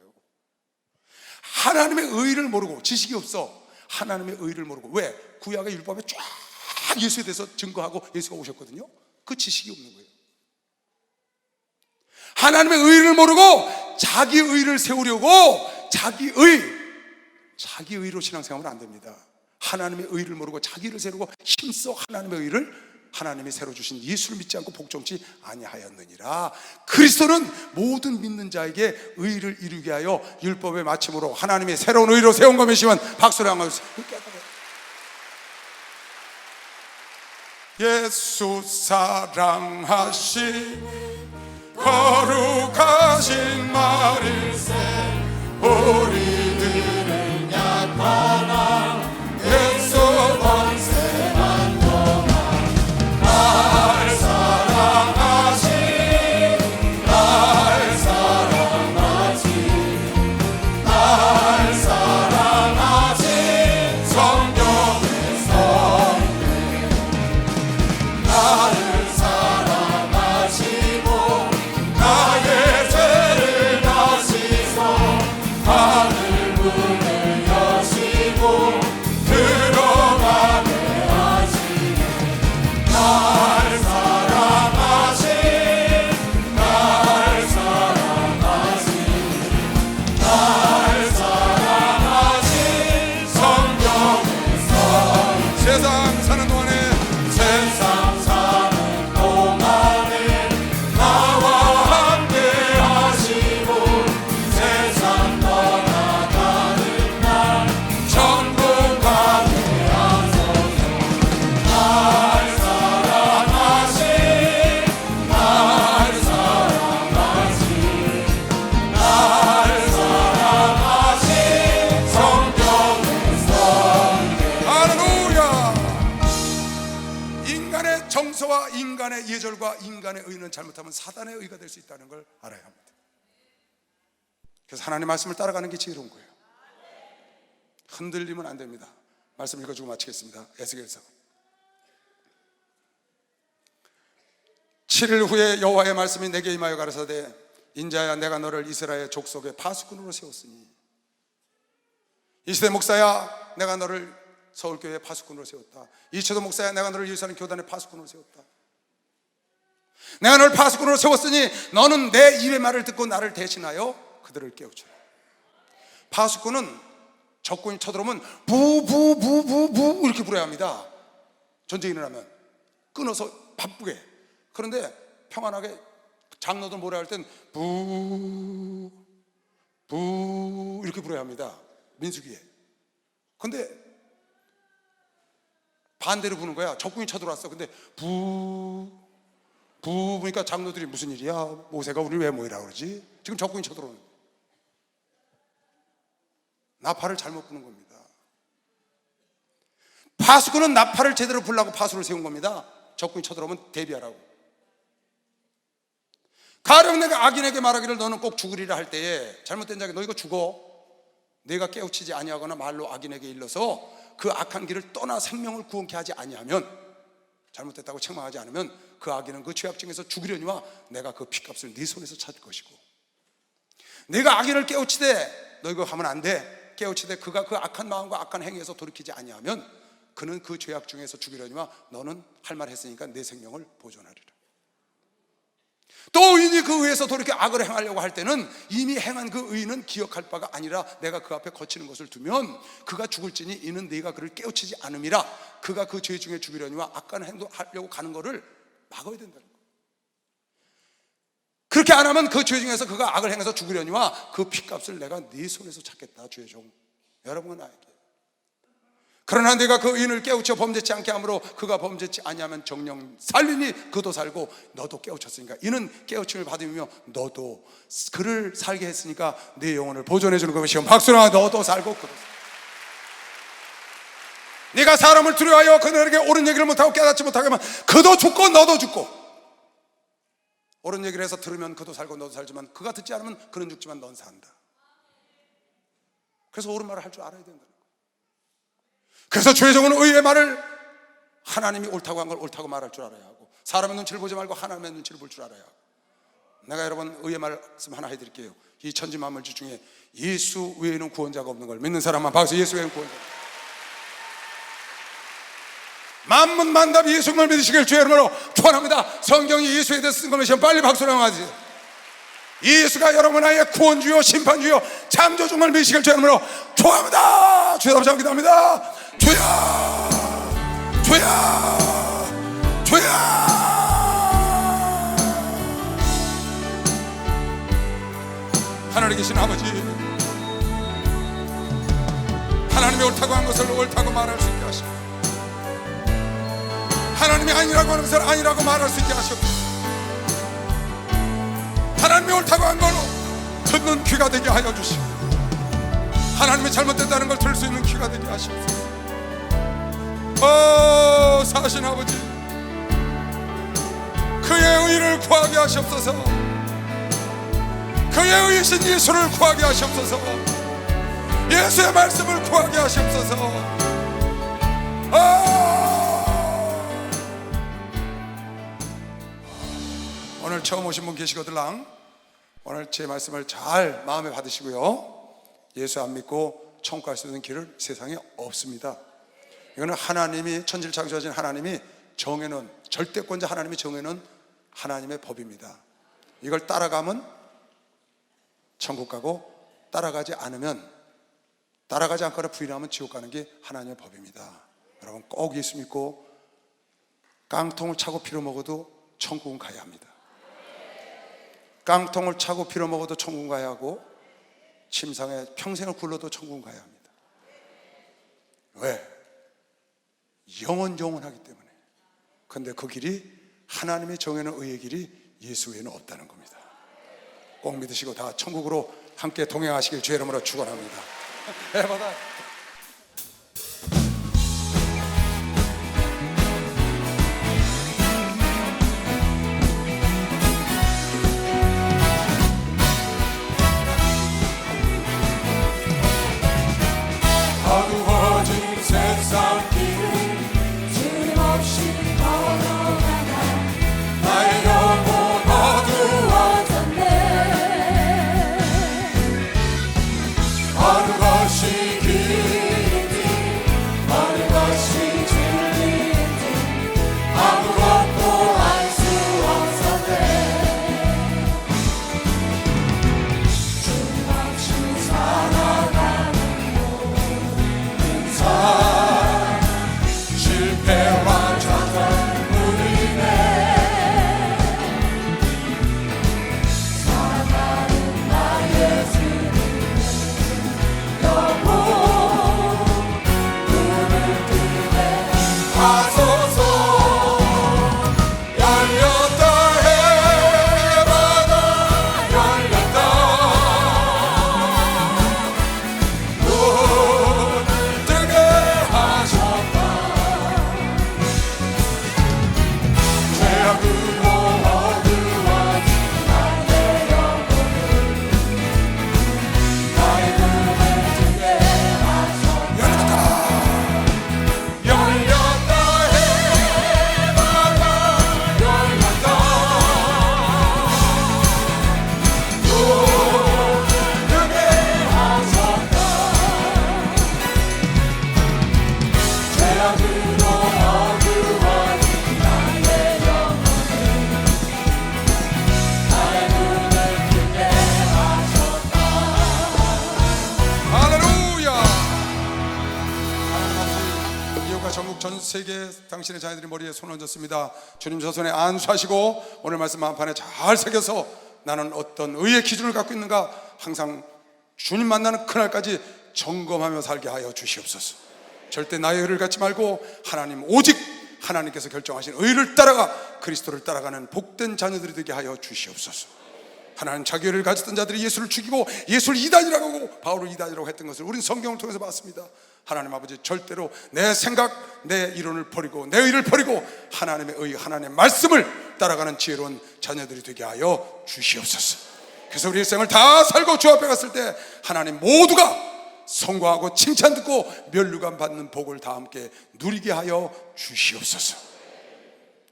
하나님의 의를 모르고, 지식이 없어 하나님의 의를 모르고. 왜? 구약의 율법에 쫙 예수에 대해서 증거하고 예수가 오셨거든요. 그 지식이 없는 거예요. 하나님의 의를 모르고 자기 의를 세우려고 자기 의로 신앙생활하면 안 됩니다. 하나님의 의를 모르고 자기를 세우고 힘써 하나님의 의를, 하나님이 새로 주신 예수를 믿지 않고 복종치 아니하였느니라. 그리스도는 모든 믿는 자에게 의를 이루게 하여 율법의 마침으로 하나님의 새로운 의로 세운 것이면 박수를 한번 주세요. 예수 사랑하시 거룩하신 마릴세, 우리들은 약하나 예수 권세만 동안 날 사랑하신, 날 사랑하신, 날 사랑하신 성령의 선배, 나를 사랑하시고 나의 죄를 다시소 하늘 문을 여시고 들어가게 하시네. 날 사랑하신, 날 사랑하신, 날 사랑하신 성령의 선. 세상 사는 동안에, 세상 사는 동안에 나와 함께 하시고 세상 떠나가는 날 천국 가게 하소서. 날 사랑하신, 날 사랑하신, 날 사랑하신 성령의 선배. 할렐루야. 인간의 정서와 인간의 예절과 인간의 의는 잘못하면 사단의 의가 될 수 있다는 걸 알아야 합니다. 그래서 하나님의 말씀을 따라가는 게 지혜로운 거예요. 흔들리면 안 됩니다. 말씀 읽어주고 마치겠습니다. 에스겔서 7일 후에 여호와의 말씀이 내게 임하여 가라사대, 인자야, 내가 너를 이스라엘 족속의 파수꾼으로 세웠으니, 이시대 목사야, 내가 너를 서울교회 파수꾼으로 세웠다. 이채도 목사야, 내가 너를 예루살렘 교단의 파수꾼으로 세웠다. 내가 너를 파수꾼으로 세웠으니 너는 내 입의 말을 듣고 나를 대신하여 그들을 깨우쳐라. 파수꾼은 적군이 쳐들어오면 부부부부부 이렇게 불어야 합니다. 전쟁이 일어나면 끊어서 바쁘게. 그런데 평안하게 장로들 뭐라 할 땐 부 이렇게 불어야 합니다. 민수기에. 근데 반대로 부는 거야. 적군이 쳐들어왔어. 근데 부으니까 장로들이 무슨 일이야? 모세가 우리 왜 모이라 그러지? 지금 적군이 쳐들어오는 거야. 나팔을 잘못 부는 겁니다. 파수꾼은 나팔을 제대로 불라고 파수를 세운 겁니다. 적군이 쳐들어오면 대비하라고. 가령 내가 악인에게 말하기를 너는 꼭 죽으리라 할 때에, 잘못된 자에게 너 이거 죽어, 내가 깨우치지 아니하거나 말로 악인에게 일러서 그 악한 길을 떠나 생명을 구원케 하지 아니하면, 잘못됐다고 책망하지 않으면 그 악인은 그 죄악 중에서 죽으려니와 내가 그 피값을 네 손에서 찾을 것이고, 내가 악인을 깨우치되 너 이거 하면 안 돼, 깨우치되 그가 그 악한 마음과 악한 행위에서 돌이키지 아니하면 그는 그 죄악 중에서 죽이려니와 너는 할 말 했으니까 내 생명을 보존하리라. 또 의인이 그 의에서 돌이켜 악을 행하려고 할 때는 이미 행한 그 의는 기억할 바가 아니라 내가 그 앞에 거치는 것을 두면 그가 죽을지니 이는 네가 그를 깨우치지 않음이라. 그가 그 죄 중에 죽이려니와 악한 행동하려고 가는 것을 막아야 된다는 거예요. 그렇게 안 하면 그 죄 중에서 그가 악을 행해서 죽으려니와 그 피값을 내가 네 손에서 찾겠다. 주의 종 여러분은 나에게. 그러나 내가 그 의인을 깨우쳐 범죄치 않게 하므로 그가 범죄치 아니하면 정령 살리니 그도 살고 너도 깨우쳤으니까 이는 깨우침을 받으며 너도 그를 살게 했으니까 네 영혼을 보존해 주는 것이요 박수나 너도 살고 그도 살고. 네가 사람을 두려워하여 그들에게 옳은 얘기를 못하고 깨닫지 못하게 하면 그도 죽고 너도 죽고. 옳은 얘기를 해서 들으면 그도 살고 너도 살지만 그가 듣지 않으면 그는 죽지만 넌 산다. 그래서 옳은 말을 할 줄 알아야 된다. 그래서 주의 종은 의의 말을 하나님이 옳다고 한 걸 옳다고 말할 줄 알아야 하고 사람의 눈치를 보지 말고 하나님의 눈치를 볼 줄 알아야 하고. 내가 여러분 의의 말씀 하나 해드릴게요. 이 천지만물주 중에 예수 외에는 구원자가 없는 걸 믿는 사람만 박수. 예수 외에는 구원자. 만문만답 예수님을 믿으시길 주의 이름으로 축원합니다. 성경이 예수에 대해서 쓴 것이면 빨리 박수를 한번 하세요. 예수가 여러분 아이의 구원주요 심판주요 창조주를 믿으시길 주의 이름으로 축원합니다. 주여 감사합니다. 기도합니다. 주여 주여 주여. 하늘에 계신 아버지, 하나님이 옳다고 한 것을 옳다고 말할 수 있게 하시고 하나님이 아니라고 하는 것을 아니라고 말할 수 있게 하시옵소서. 하나님이 옳다고 한 걸 듣는 귀가 되게 하여 주시고 하나님이 잘못됐다는 걸 들을 수 있는 귀가 되게 하시옵소서. 사신 아버지, 그의 의를 구하게 하시옵소서. 그의 의이신 예수를 구하게 하시옵소서. 예수의 말씀을 구하게 하시옵소서. 오늘 처음 오신 분 계시거들랑 오늘 제 말씀을 잘 마음에 받으시고요. 예수 안 믿고 천국 갈 수 있는 길은 세상에 없습니다. 이거는 하나님이 천지를 창조하신 하나님이 정해놓은 절대권자 하나님이 정해놓은 하나님의 법입니다. 이걸 따라가면 천국 가고 따라가지 않거나 부인하면 지옥 가는 게 하나님의 법입니다. 여러분 꼭 예수 믿고 깡통을 차고 피로 먹어도 천국은 가야 합니다. 깡통을 차고 피로 먹어도 천국 가야 하고 침상에 평생을 굴러도 천국 가야 합니다. 왜? 영원하기 때문에. 그런데 그 길이 하나님이 정해놓은 의의 길이 예수 외에는 없다는 겁니다. 꼭 믿으시고 다 천국으로 함께 동행하시길 주의 이름으로 축원합니다. 해보다. 어두워진 세상 길을 주님 없이 걸어가다 나의 영혼 어두워졌네. 어느 것이 길인지 어느 것이 진리인지 아무것도 알 수 없었네. 주님 없이 살아가는 실패와 좌절뿐이네. 살아가는 나의 주님 영혼 눈을 뜨게 하소서. 열렸다 해마다 열렸다. 죄악으로 어두워진 나의 영혼을 나의 눈을 뜨게 하소서. 열렸다 해마다 열렸다. 눈을 뜨게 하소서. 죄악으로 어두워진 나의 영혼을 나의 눈을 뜨게 하소서. 할렐루야. 하나님 아버지, 이웃과 전국 전 세계 당신의 자녀들이 머리에 손을 얹었습니다. 주님 저 손에 안수하시고 오늘 말씀 만판에 잘 새겨서 나는 어떤 의의 기준을 갖고 있는가 항상 주님 만나는 그날까지 점검하며 살게 하여 주시옵소서. 절대 나의 의를 갖지 말고 하나님, 오직 하나님께서 결정하신 의를 따라가 그리스도를 따라가는 복된 자녀들이 되게 하여 주시옵소서. 하나님, 자기 의를 가졌던 자들이 예수를 죽이고 예수를 이단이라고 하고 바울을 이단이라고 했던 것을 우리는 성경을 통해서 봤습니다. 하나님 아버지, 절대로 내 생각, 내 이론을 버리고 내 의를 버리고 하나님의 의, 하나님의 말씀을 따라가는 지혜로운 자녀들이 되게 하여 주시옵소서. 그래서 우리의 생을 다 살고 주 앞에 갔을 때 하나님 모두가 성공하고 칭찬 듣고 면류관 받는 복을 다 함께 누리게 하여 주시옵소서.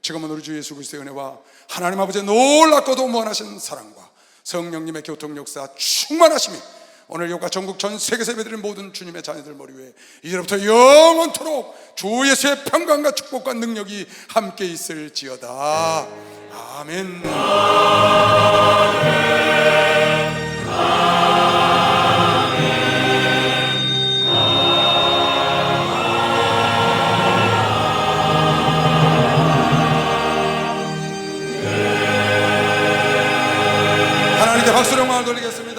지금은 우리 주 예수 그리스도의 은혜와 하나님 아버지의 놀랍고도 무한하신 사랑과 성령님의 교통 역사 충만하심이 오늘 여기가 전국 전 세계에서 예배드리는 모든 주님의 자녀들 머리 위에 이제부터 영원토록 주 예수의 평강과 축복과 능력이 함께 있을지어다. 아멘. 하나님께 박수로 영광을 돌리겠습니다.